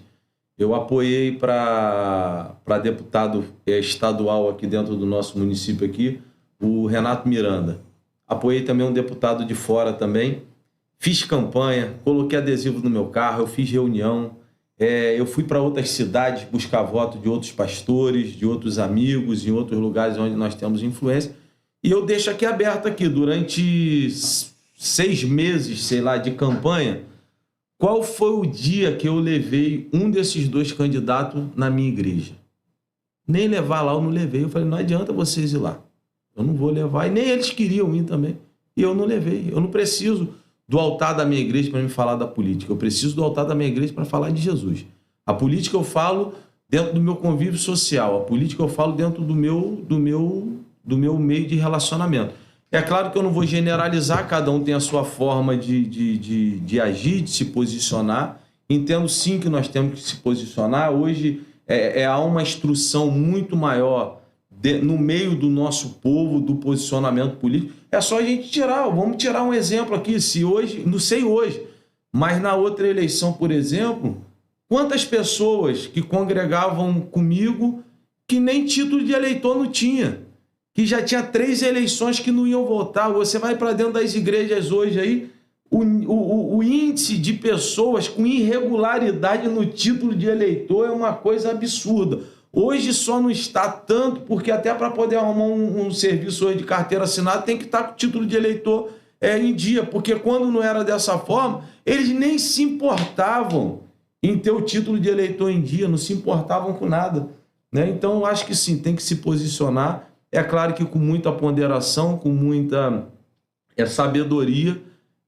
Eu apoiei para deputado estadual aqui dentro do nosso município aqui, o Renato Miranda. Apoiei também um deputado de fora também. Fiz campanha, coloquei adesivo no meu carro, eu fiz reunião. Eu fui para outras cidades buscar voto de outros pastores, de outros amigos, em outros lugares onde nós temos influência. E eu deixo aqui aberto aqui, durante 6 meses, sei lá, de campanha, qual foi o dia que eu levei um desses 2 candidatos na minha igreja? Nem levar lá eu não levei. Eu falei, não adianta vocês ir lá. Eu não vou levar. E nem eles queriam ir também. E eu não levei. Eu não preciso do altar da minha igreja para me falar da política. Eu preciso do altar da minha igreja para falar de Jesus. A política eu falo dentro do meu convívio social. A política eu falo dentro do meu meio de relacionamento. É claro que eu não vou generalizar, cada um tem a sua forma de agir, de se posicionar. Entendo sim que nós temos que se posicionar. Hoje há uma instrução muito maior no meio do nosso povo, do posicionamento político. É só a gente vamos tirar um exemplo aqui, se hoje, não sei hoje, mas na outra eleição, por exemplo, Quantas pessoas que congregavam comigo que nem título de eleitor não tinha, que já tinha 3 eleições que não iam votar. Você vai para dentro das igrejas hoje aí, o índice de pessoas com irregularidade no título de eleitor é uma coisa absurda. Hoje só não está tanto, porque até para poder arrumar um serviço hoje de carteira assinada tem que estar com o título de eleitor em dia, porque quando não era dessa forma, eles nem se importavam em ter o título de eleitor em dia, não se importavam com nada, né? Então, eu acho que sim, tem que se posicionar. É claro que com muita ponderação, com muita sabedoria.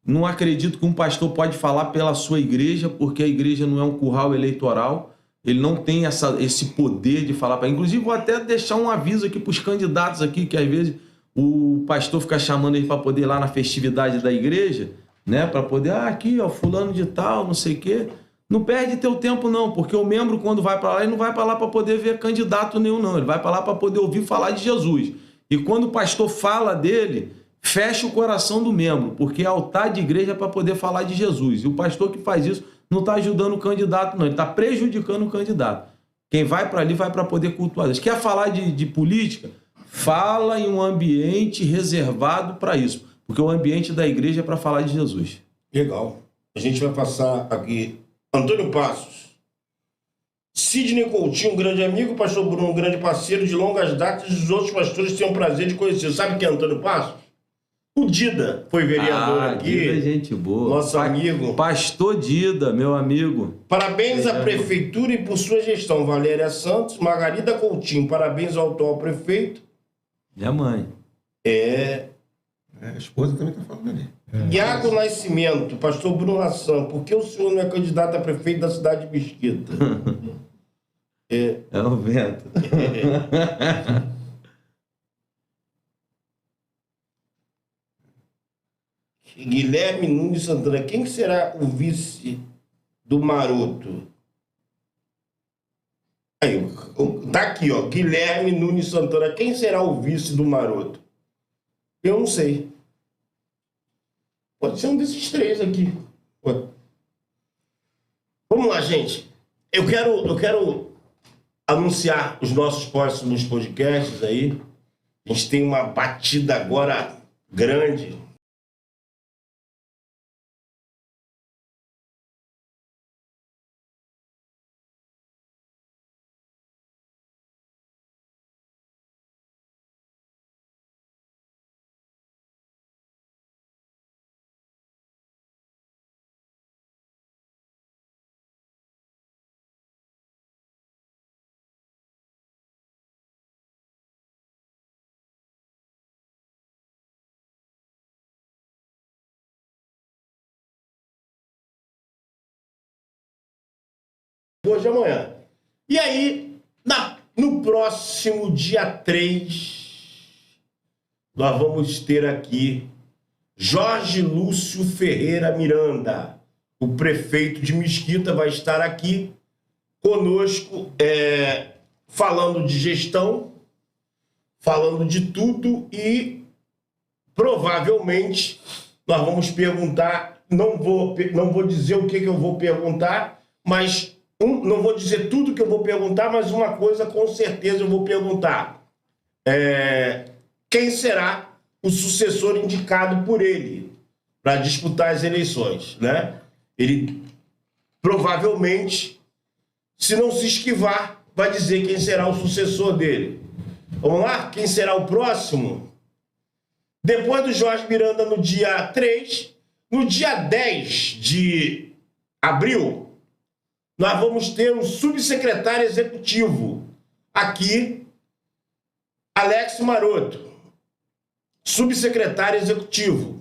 Não acredito que um pastor pode falar pela sua igreja, porque a igreja não é um curral eleitoral. Ele não tem esse poder de falar para. Inclusive, vou até deixar um aviso aqui para os candidatos aqui, que às vezes o pastor fica chamando ele para poder ir lá na festividade da igreja, né? Para poder, aqui, ó, fulano de tal, não sei o quê. Não perde teu tempo, não, porque o membro, quando vai para lá, ele não vai para lá para poder ver candidato nenhum, não. Ele vai para lá para poder ouvir falar de Jesus. E quando o pastor fala dele, fecha o coração do membro, porque é altar de igreja é para poder falar de Jesus. E o pastor que faz isso não está ajudando o candidato, não. Ele está prejudicando o candidato. Quem vai para ali vai para poder cultuar Deus. Quer falar de política? Fala em um ambiente reservado para isso. Porque o ambiente da igreja é para falar de Jesus. Legal. A gente vai passar aqui. Antônio Passos. Sidney Coutinho, um grande amigo. Pastor Bruno, um grande parceiro de longas datas. Os outros pastores têm o prazer de conhecer. Sabe quem é Antônio Passos? O Dida foi vereador aqui. Dida é gente boa. Nosso amigo. Pastor Dida, meu amigo. Parabéns à prefeitura e por sua gestão. Valéria Santos, Margarida Coutinho. Parabéns ao atual prefeito. Minha mãe. A esposa também está falando ali. Iago Nascimento, pastor Bruno Hassan. Por que o senhor não é candidato a prefeito da cidade de Mesquita? É o vento. Guilherme Nunes Santana. Quem será o vice do Maroto? Aí, tá aqui, ó. Guilherme Nunes Santana. Quem será o vice do Maroto? Eu não sei. Pode ser um desses 3 aqui. Ué. Vamos lá, gente. Eu quero anunciar os nossos próximos podcasts aí. A gente tem uma batida agora grande. Hoje de amanhã. E aí, no próximo dia 3, nós vamos ter aqui Jorge Lúcio Ferreira Miranda, o prefeito de Mesquita, vai estar aqui conosco, falando de gestão, falando de tudo e provavelmente nós vamos perguntar, não vou dizer o que eu vou perguntar, mas não vou dizer tudo que eu vou perguntar, mas uma coisa com certeza eu vou perguntar. Quem será o sucessor indicado por ele para disputar as eleições, né? Ele provavelmente, se não se esquivar, vai dizer quem será o sucessor dele. Vamos lá? Quem será o próximo? Depois do Jorge Miranda no dia 3, no dia 10 de abril, nós vamos ter um subsecretário executivo aqui, Alex Maroto. Subsecretário executivo.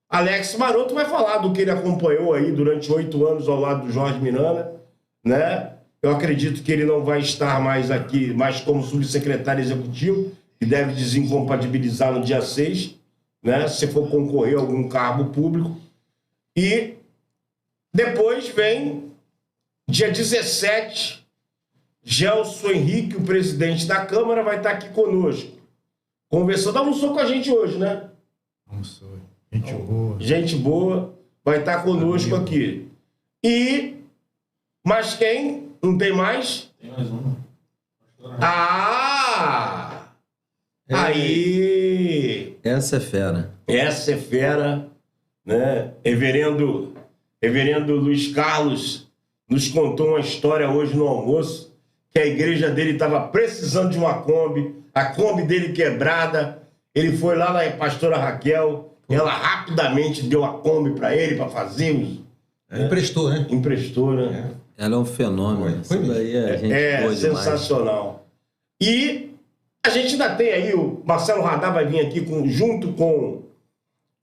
Alex Maroto vai falar do que ele acompanhou aí durante 8 anos ao lado do Jorge Miranda, né? Eu acredito que ele não vai estar mais aqui, mais como subsecretário executivo, e deve desincompatibilizar no dia 6, né? Se for concorrer a algum cargo público. E depois vem dia 17, Gelson Henrique, o presidente da Câmara, vai estar aqui conosco, conversando. Almoçou com a gente hoje, né? Almoçou. Gente boa. Gente boa, vai estar conosco aqui. E Mas quem? Não tem mais? Tem mais uma. Ah! Aí! Essa é fera. Essa é fera, né? Reverendo Luiz Carlos nos contou uma história hoje no almoço, que a igreja dele estava precisando de uma Kombi, a Kombi dele quebrada. Ele foi lá na pastora Raquel, ela rapidamente deu a Kombi para ele, para fazer os... Emprestou, né? Emprestou, né? Ela é um fenômeno. Foi Isso daí é gente boa demais. Sensacional. E a gente ainda tem aí, o Marcelo Radar vai vir aqui junto com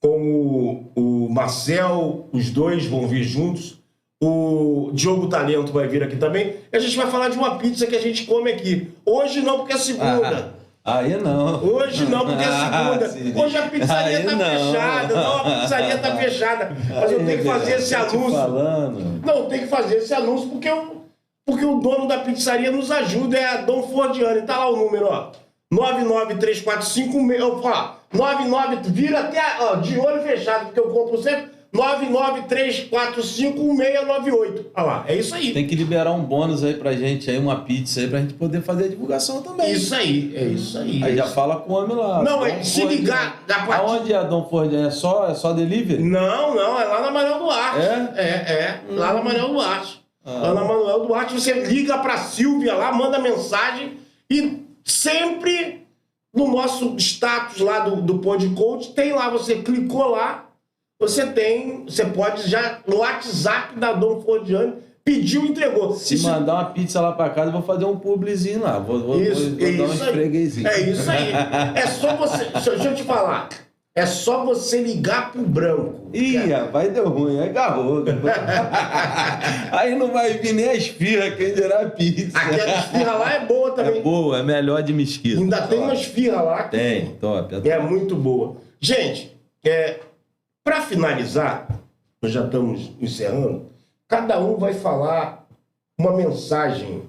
o Marcel, os dois vão vir juntos. O Diogo Talento vai vir aqui também. E a gente vai falar de uma pizza que a gente come aqui. Hoje não, porque é segunda. Aí não. Hoje não, porque é segunda. Hoje a pizzaria aí tá fechada. Não, a pizzaria tá fechada. Mas eu tenho que fazer esse anúncio. Não, tem que fazer esse anúncio porque o dono da pizzaria nos ajuda, é a Dom Fordiani. Tá lá o número, ó. 99345 ó, 99, vira até, ó, de olho fechado, porque eu compro sempre. 993451698. Olha lá, é isso aí. Tem que liberar um bônus aí pra gente, aí, uma pizza aí, pra gente poder fazer a divulgação também. Isso aí, é isso aí. Aí já fala com o homem lá. Não, se ligar... Aonde é a Dom Fordiani? É só delivery? Não, é lá na Manuel Duarte. Lá na Manuel Duarte. Lá na Manuel Duarte, você liga pra Silvia lá, manda mensagem e sempre no nosso status lá do Podcoach, tem lá, você clicou lá, você pode já no WhatsApp da Dom Fordiani, pediu, entregou. Se mandar uma pizza lá pra casa, eu vou fazer um publizinho lá. Vou dar um esfreguezinho. É isso aí. É só você... Deixa eu te falar. É só você ligar pro branco. Ih, rapaz, deu ruim. Aí agarrou. Aí não vai vir nem a esfirra, quem dirá a pizza. Aquela esfirra lá é boa também. É boa, é melhor de mesquita. Ainda tem uma esfirra lá. Tem, top. É muito boa. Gente, para finalizar, nós já estamos encerrando, cada um vai falar uma mensagem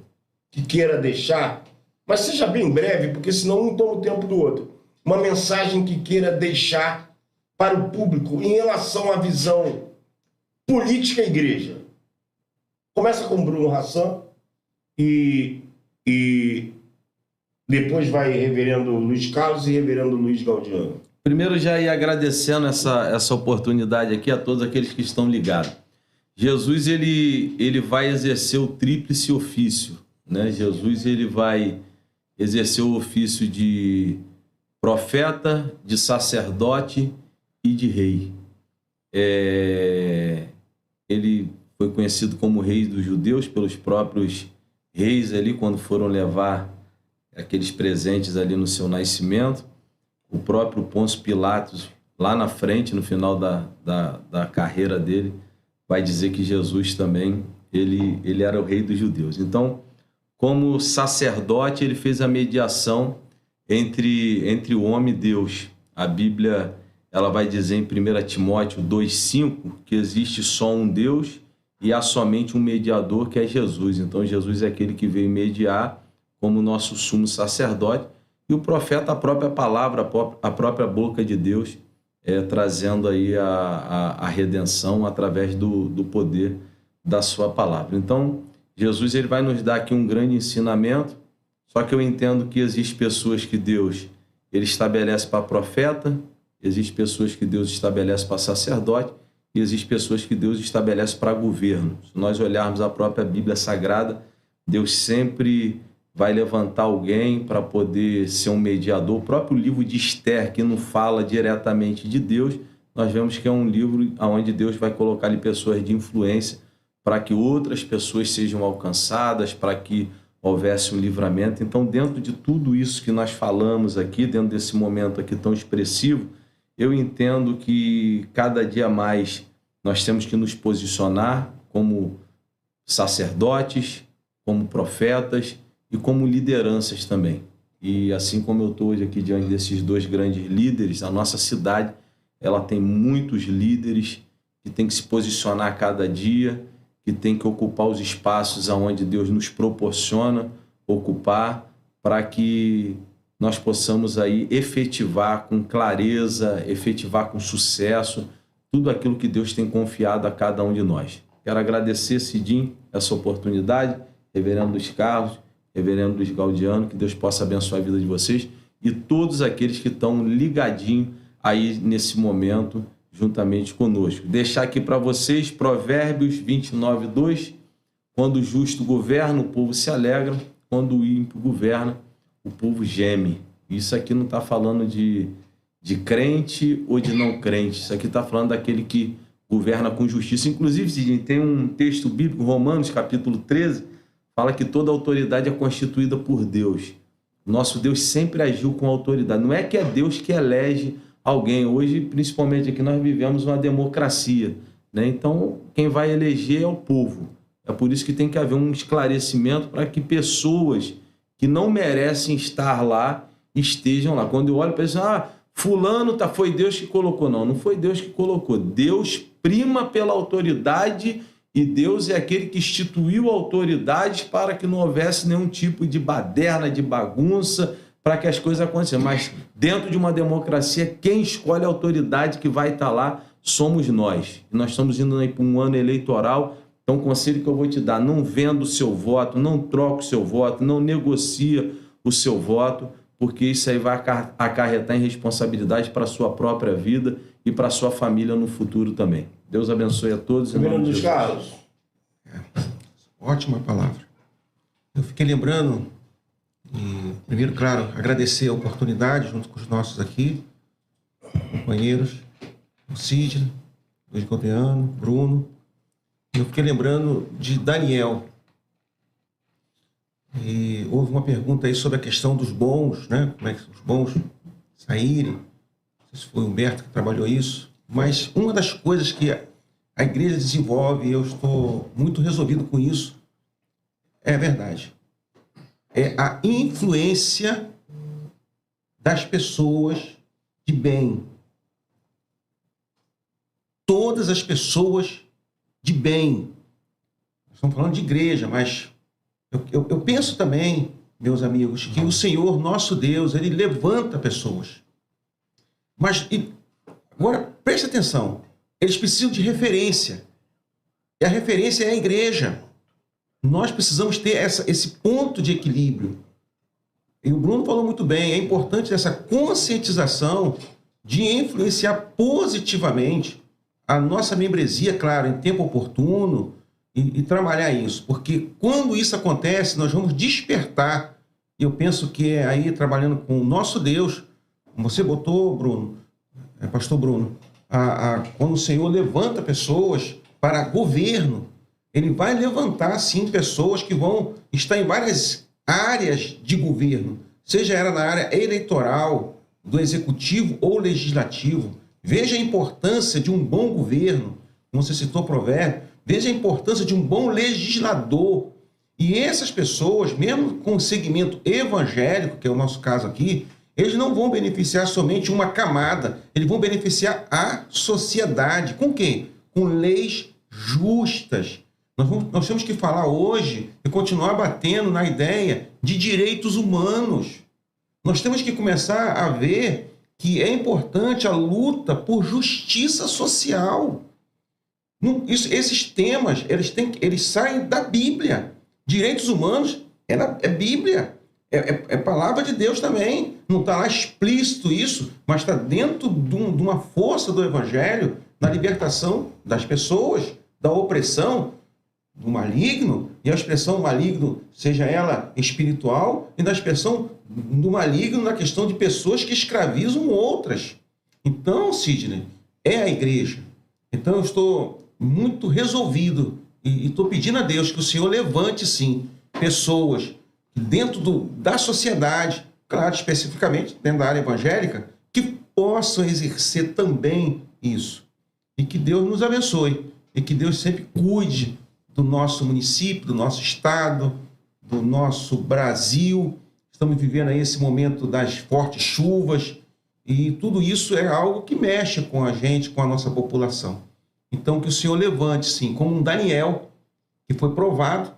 que queira deixar, mas seja bem breve, porque senão um toma o tempo do outro. Uma mensagem que queira deixar para o público em relação à visão política igreja. Começa com o Bruno Hassan e depois vai reverendo Luiz Carlos e reverendo Luiz Gaudiano. Primeiro, já ia agradecendo essa oportunidade aqui a todos aqueles que estão ligados. Jesus, ele vai exercer o tríplice ofício, né? Jesus, ele vai exercer o ofício de profeta, de sacerdote e de rei. Ele foi conhecido como rei dos judeus pelos próprios reis ali, quando foram levar aqueles presentes ali no seu nascimento. O próprio Pôncio Pilatos, lá na frente, no final da carreira dele, vai dizer que Jesus também, ele era o rei dos judeus. Então, como sacerdote, ele fez a mediação entre o homem e Deus. A Bíblia, ela vai dizer em 1 Timóteo 2,5 que existe só um Deus e há somente um mediador, que é Jesus. Então, Jesus é aquele que veio mediar como nosso sumo sacerdote, e o profeta, a própria palavra, a própria boca de Deus, trazendo aí a redenção através do poder da sua palavra. Então, Jesus, ele vai nos dar aqui um grande ensinamento, só que eu entendo que existem pessoas que Deus ele estabelece para profeta, existem pessoas que Deus estabelece para sacerdote, e existem pessoas que Deus estabelece para governo. Se nós olharmos a própria Bíblia Sagrada, Deus sempre vai levantar alguém para poder ser um mediador. O próprio livro de Esther, que não fala diretamente de Deus, nós vemos que é um livro onde Deus vai colocar ali pessoas de influência para que outras pessoas sejam alcançadas, para que houvesse um livramento. Então, dentro de tudo isso que nós falamos aqui, dentro desse momento aqui tão expressivo, eu entendo que cada dia mais nós temos que nos posicionar como sacerdotes, como profetas e como lideranças também. E assim como eu estou hoje aqui diante desses dois grandes líderes, a nossa cidade, ela tem muitos líderes que tem que se posicionar a cada dia, que tem que ocupar os espaços aonde Deus nos proporciona ocupar, para que nós possamos aí efetivar com clareza, efetivar com sucesso tudo aquilo que Deus tem confiado a cada um de nós. Quero agradecer, Cidinho, essa oportunidade, reverendo Luiz Carlos, reverendo Luiz Gaudiano, que Deus possa abençoar a vida de vocês e todos aqueles que estão ligadinhos aí nesse momento, juntamente conosco. Deixar aqui para vocês Provérbios 29:2, quando o justo governa, o povo se alegra, quando o ímpio governa, o povo geme. Isso aqui não está falando de crente ou de não crente, isso aqui está falando daquele que governa com justiça. Inclusive, tem um texto bíblico, Romanos, capítulo 13, fala que toda autoridade é constituída por Deus. Nosso Deus sempre agiu com autoridade. Não é que é Deus que elege alguém. Hoje, principalmente aqui, nós vivemos uma democracia, né? Então, quem vai eleger é o povo. É por isso que tem que haver um esclarecimento para que pessoas que não merecem estar lá estejam lá. Quando eu olho para isso, fulano foi Deus que colocou. Não, não foi Deus que colocou. Deus prima pela autoridade e Deus é aquele que instituiu autoridades para que não houvesse nenhum tipo de baderna, de bagunça, para que as coisas aconteçam. Mas dentro de uma democracia, quem escolhe a autoridade que vai estar lá somos nós. E nós estamos indo para um ano eleitoral. Então, o conselho que eu vou te dar, não venda o seu voto, não troca o seu voto, não negocia o seu voto, porque isso aí vai acarretar em responsabilidade para a sua própria vida e para a sua família no futuro também. Deus abençoe a todos. Reverendo Luiz Carlos. Ótima palavra. Eu fiquei lembrando, e primeiro, claro, agradecer a oportunidade junto com os nossos aqui, companheiros, o Sidney, Luiz Gaudiano, Bruno. Eu fiquei lembrando de Daniel. E houve uma pergunta aí sobre a questão dos bons, né? Como é que os bons saírem. Não sei se foi o Humberto que trabalhou isso. Mas uma das coisas que a igreja desenvolve, e eu estou muito resolvido com isso, é verdade. É a influência das pessoas de bem. Todas as pessoas de bem. Nós estamos falando de igreja, mas eu penso também, meus amigos, que o Senhor, nosso Deus, Ele levanta pessoas. Mas, agora, preste atenção, eles precisam de referência. E a referência é a igreja. Nós precisamos ter esse ponto de equilíbrio. E o Bruno falou muito bem, é importante essa conscientização de influenciar positivamente a nossa membresia, claro, em tempo oportuno, e trabalhar isso. Porque quando isso acontece, nós vamos despertar. E eu penso que é aí, trabalhando com o nosso Deus, como você botou, Bruno, pastor Bruno, quando o Senhor levanta pessoas para governo, Ele vai levantar, sim, pessoas que vão estar em várias áreas de governo, seja ela na área eleitoral, do executivo ou legislativo. Veja a importância de um bom governo, como você citou o provérbio, veja a importância de um bom legislador. E essas pessoas, mesmo com o segmento evangélico, que é o nosso caso aqui, eles não vão beneficiar somente uma camada, eles vão beneficiar a sociedade. Com quê? Com leis justas. Nós temos que falar hoje e continuar batendo na ideia de direitos humanos. Nós temos que começar a ver que é importante a luta por justiça social. Esses temas, eles saem da Bíblia. Direitos humanos é Bíblia, é palavra de Deus também. Não está lá explícito isso, mas está dentro de uma força do Evangelho na libertação das pessoas, da opressão, do maligno, e a expressão maligno, seja ela espiritual, e da expressão do maligno na questão de pessoas que escravizam outras. Então, Sidney, é a igreja. Então, eu estou muito resolvido e estou pedindo a Deus que o Senhor levante, sim, pessoas dentro da sociedade, claro, especificamente dentro da área evangélica, que possam exercer também isso. E que Deus nos abençoe. E que Deus sempre cuide do nosso município, do nosso estado, do nosso Brasil. Estamos vivendo aí esse momento das fortes chuvas e tudo isso é algo que mexe com a gente, com a nossa população. Então, que o Senhor levante, sim, como um Daniel, que foi provado,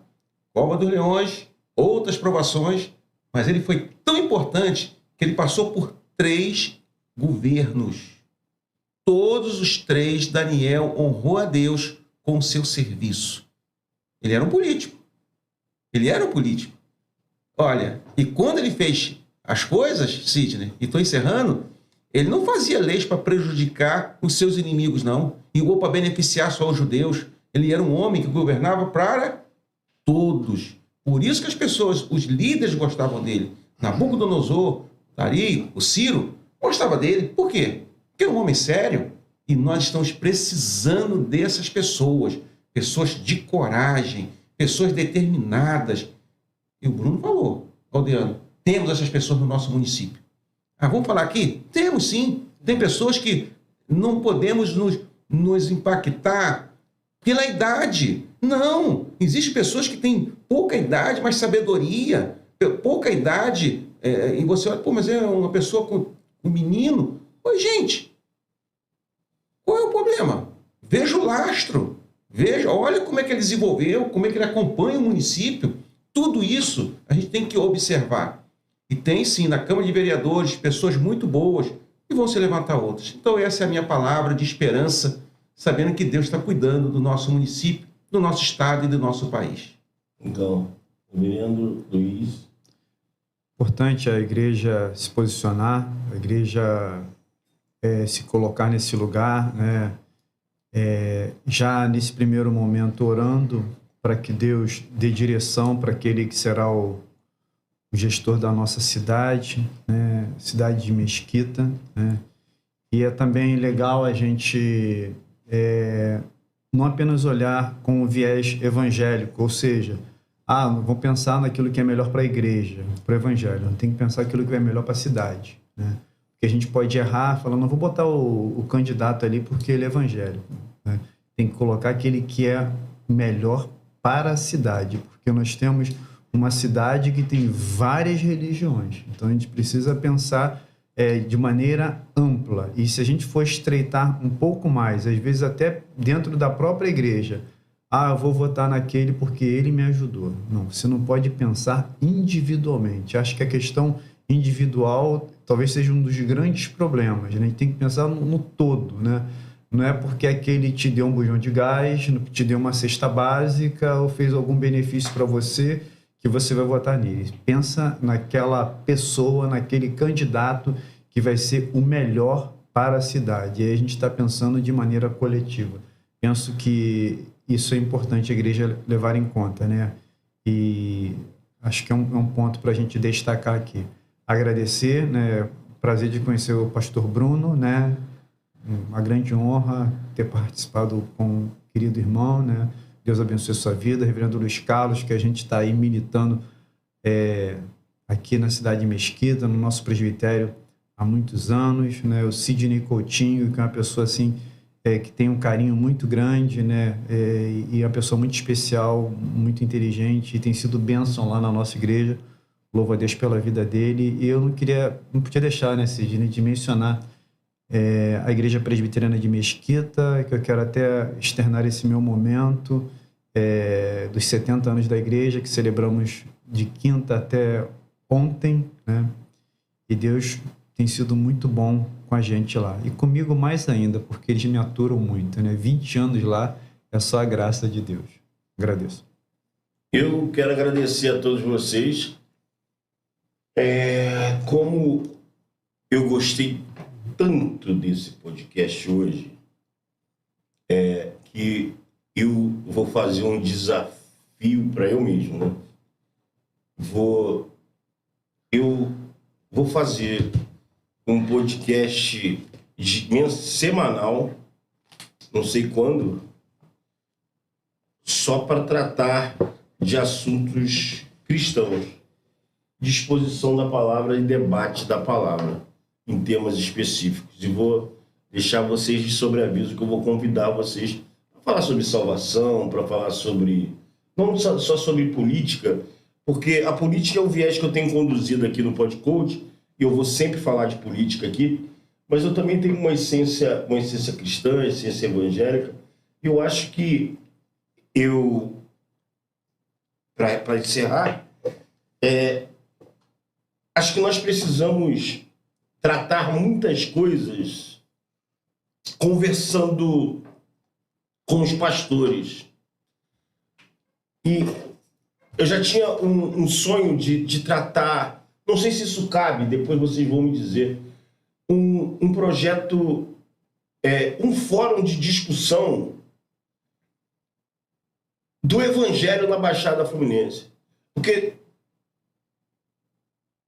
Cova dos Leões, outras provações, mas ele foi tão importante que ele passou por 3 governos. Todos os 3, Daniel honrou a Deus com o seu serviço. Ele era um político. Ele era um político. Olha, e quando ele fez as coisas, Sidney, e estou encerrando, ele não fazia leis para prejudicar os seus inimigos, não. Ou para beneficiar só os judeus. Ele era um homem que governava para todos. Por isso que as pessoas, os líderes gostavam dele. Nabucodonosor, Dario, o Ciro, gostava dele. Por quê? Porque era um homem sério. E nós estamos precisando dessas pessoas. Pessoas de coragem, pessoas determinadas. E o Bruno falou, Aldeano, temos essas pessoas no nosso município. Ah, vamos falar aqui? Temos sim. Tem pessoas que não podemos nos impactar pela idade. Não. Existem pessoas que têm pouca idade, mas sabedoria. Pouca idade. E você olha, pô, mas é uma pessoa com um menino. Oi, gente. Qual é o problema? Veja o lastro. Veja, olha como é que ele desenvolveu, como é que ele acompanha o município. Tudo isso a gente tem que observar. E tem sim, na Câmara de Vereadores, pessoas muito boas e vão se levantar outras. Então essa é a minha palavra de esperança, sabendo que Deus está cuidando do nosso município, do nosso estado e do nosso país. Então, o vereador Luiz. Importante a igreja se posicionar, a igreja se colocar nesse lugar, né? Já nesse primeiro momento orando para que Deus dê direção para aquele que será o gestor da nossa cidade, né? Cidade de Mesquita, né? E é também legal a gente não apenas olhar com o viés evangélico, ou seja, vou pensar naquilo que é melhor para a igreja, para o evangelho, tem que pensar aquilo que é melhor para a cidade, né? Porque a gente pode errar falando, não vou botar o candidato ali porque ele é evangélico, né? Tem que colocar aquele que é melhor para a cidade, porque nós temos uma cidade que tem várias religiões, então a gente precisa pensar de maneira ampla, e se a gente for estreitar um pouco mais, às vezes até dentro da própria igreja, eu vou votar naquele porque ele me ajudou. Não, você não pode pensar individualmente. Acho que a questão individual talvez seja um dos grandes problemas, né? A gente tem que pensar no todo, né? Não é porque aquele te deu um bujão de gás, te deu uma cesta básica ou fez algum benefício para você que você vai votar nele. Pensa naquela pessoa, naquele candidato que vai ser o melhor para a cidade. E aí a gente está pensando de maneira coletiva. Penso que isso é importante a igreja levar em conta, né? E acho que é um ponto para a gente destacar aqui. Agradecer, né? Prazer de conhecer o pastor Bruno, né? Uma grande honra ter participado com o querido irmão, né? Deus abençoe a sua vida. Reverendo Luiz Carlos, que a gente está aí militando aqui na cidade de Mesquita, no nosso presbitério há muitos anos, né? O Sidney Coutinho, que é uma pessoa assim que tem um carinho muito grande, né? E é uma pessoa muito especial, muito inteligente, e tem sido bênção lá na nossa igreja. Louvo a Deus pela vida dele. E eu não podia deixar, né, Sidney, de mencionar a Igreja Presbiteriana de Mesquita, que eu quero até externar esse meu momento dos 70 anos da igreja, que celebramos de quinta até ontem, né? E Deus tem sido muito bom com a gente lá. E comigo mais ainda, porque eles me aturam muito, né? 20 anos lá é só a graça de Deus. Agradeço. Eu quero agradecer a todos vocês. Como eu gostei tanto desse podcast hoje, que eu vou fazer um desafio para eu mesmo, né? Eu vou fazer um podcast semanal, não sei quando, só para tratar de assuntos cristãos, de exposição da palavra e debate da palavra em temas específicos. E vou deixar vocês de sobreaviso que eu vou convidar vocês para falar sobre salvação, para falar sobre... não só sobre política, porque a política é o viés que eu tenho conduzido aqui no Podcast, e eu vou sempre falar de política aqui, mas eu também tenho uma essência cristã, uma essência evangélica, e eu acho que para encerrar, acho que nós precisamos tratar muitas coisas conversando com os pastores. E eu já tinha um sonho de tratar, não sei se isso cabe, depois vocês vão me dizer, um projeto, um fórum de discussão do Evangelho na Baixada Fluminense. Porque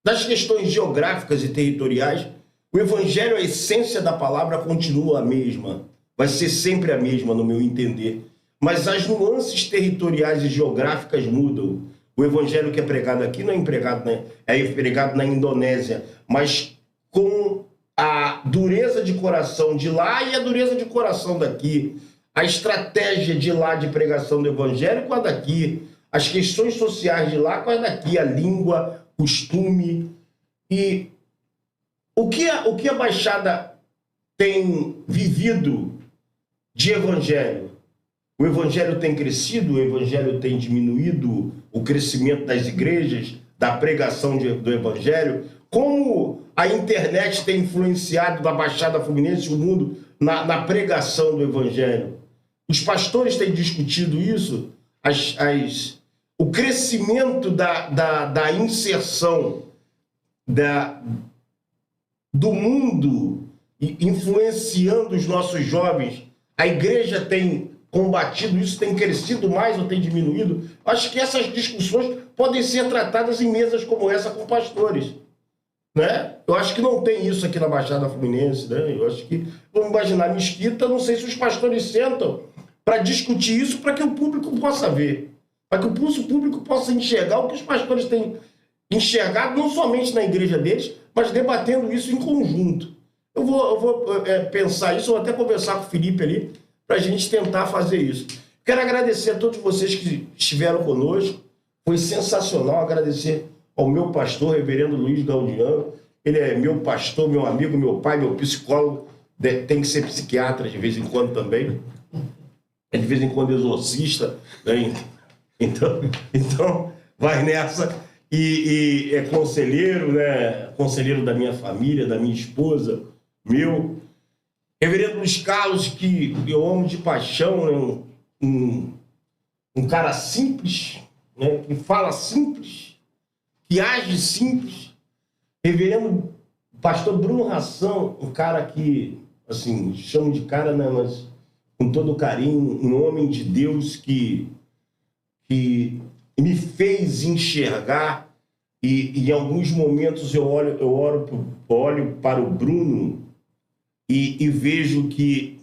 das questões geográficas e territoriais, o Evangelho, a essência da palavra continua a mesma. Vai ser sempre a mesma, no meu entender. Mas as nuances territoriais e geográficas mudam. O Evangelho que é pregado aqui não é pregado na Indonésia, mas com a dureza de coração de lá e a dureza de coração daqui. A estratégia de lá de pregação do Evangelho com a daqui. As questões sociais de lá com a daqui. A língua, costume. E o que a Baixada tem vivido de Evangelho? O Evangelho tem crescido, o Evangelho tem diminuído, o crescimento das igrejas, da pregação do Evangelho. Como a internet tem influenciado da Baixada Fluminense, o mundo, na pregação do Evangelho? Os pastores têm discutido isso, o crescimento da inserção do mundo influenciando os nossos jovens. A igreja tem combatido isso, tem crescido mais ou tem diminuído? Acho que essas discussões podem ser tratadas em mesas como essa com pastores, né? Eu acho que não tem isso aqui na Baixada Fluminense, né? Eu acho que, vamos imaginar, Mesquita, não sei se os pastores sentam para discutir isso, para que o público possa ver, para que o público possa enxergar o que os pastores têm enxergado, não somente na igreja deles, mas debatendo isso em conjunto. Eu vou pensar isso, vou até conversar com o Felipe ali, para a gente tentar fazer isso. Quero agradecer a todos vocês que estiveram conosco, foi sensacional. Agradecer ao meu pastor, reverendo Luiz Gaudiano. Ele é meu pastor, meu amigo, meu pai, meu psicólogo, tem que ser psiquiatra de vez em quando também, de vez em quando exorcista, né? Então vai nessa. E é conselheiro, né? Conselheiro da minha família, da minha esposa, meu. Reverendo Luiz Carlos, que eu amo de paixão, né? Um cara simples, né? Que fala simples, que age simples. Reverendo pastor Bruno Ração, um cara que, assim, chamo de cara, né? Mas com todo carinho, um homem de Deus que me fez enxergar, e em alguns momentos eu olho para o Bruno e vejo que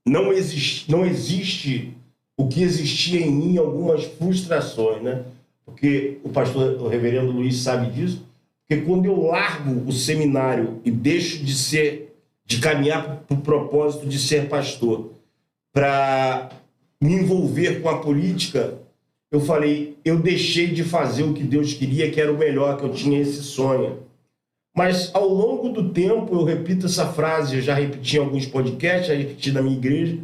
não existe o que existia em mim, algumas frustrações, né? Porque o reverendo Luiz sabe disso, porque quando eu largo o seminário e deixo de caminhar para o propósito de ser pastor, para me envolver com a política, eu falei, eu deixei de fazer o que Deus queria, que era o melhor, que eu tinha esse sonho. Mas ao longo do tempo, eu repito essa frase, eu já repeti em alguns podcasts, já repeti na minha igreja,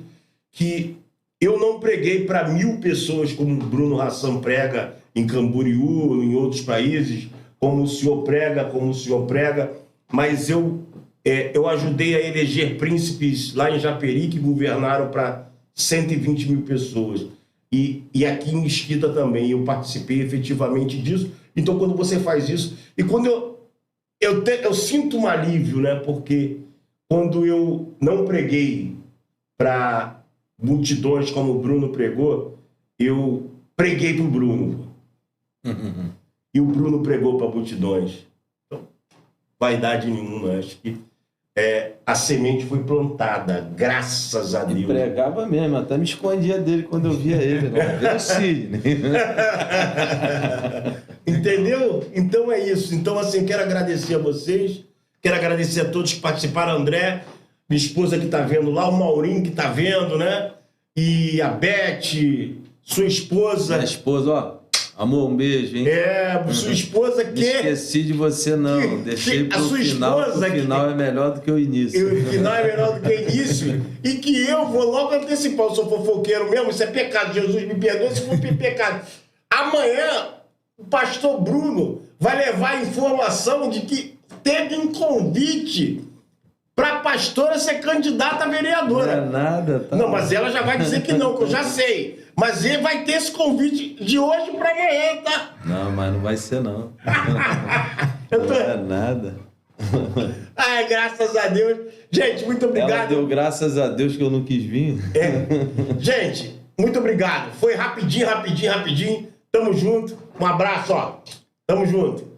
que eu não preguei para 1000 pessoas como o Bruno Ração prega em Camboriú, em outros países, como o senhor prega, mas eu ajudei a eleger príncipes lá em Japeri que governaram para 120 mil pessoas. E aqui em Mesquita também, eu participei efetivamente disso. Então, quando você faz isso... E quando eu sinto um alívio, né? Porque quando eu não preguei para multidões como o Bruno pregou, eu preguei para o Bruno. E o Bruno pregou para multidões. Então, vaidade nenhuma. Acho que a semente foi plantada, graças a Deus. E pregava mesmo, até me escondia dele quando eu via ele. Não Sidney. Entendeu? Então é isso. Então, assim, quero agradecer a vocês, quero agradecer a todos que participaram, André, minha esposa que está vendo lá, o Maurinho que está vendo, né? E a Beth, sua esposa. Minha esposa, ó. Amor, um beijo, hein? Sua esposa que... Não esqueci de você, não. Deixei pro final. O final é melhor do que o início. O final é melhor do que o início. E que eu vou logo antecipar. Eu sou fofoqueiro mesmo, isso é pecado. Jesus me perdoe se for pecado. Amanhã, o pastor Bruno vai levar a informação de que teve um convite pra pastora ser candidata a vereadora. Não é nada, tá? Não, mas ela já vai dizer que não, que eu já sei. Mas ele vai ter esse convite de hoje pra amanhã, tá? Não, mas não vai ser, não. Eu tô... Não é nada. Ai, graças a Deus. Gente, muito obrigado. Ela deu graças a Deus que eu não quis vir. Gente, muito obrigado. Foi rapidinho. Tamo junto. Um abraço, ó. Tamo junto.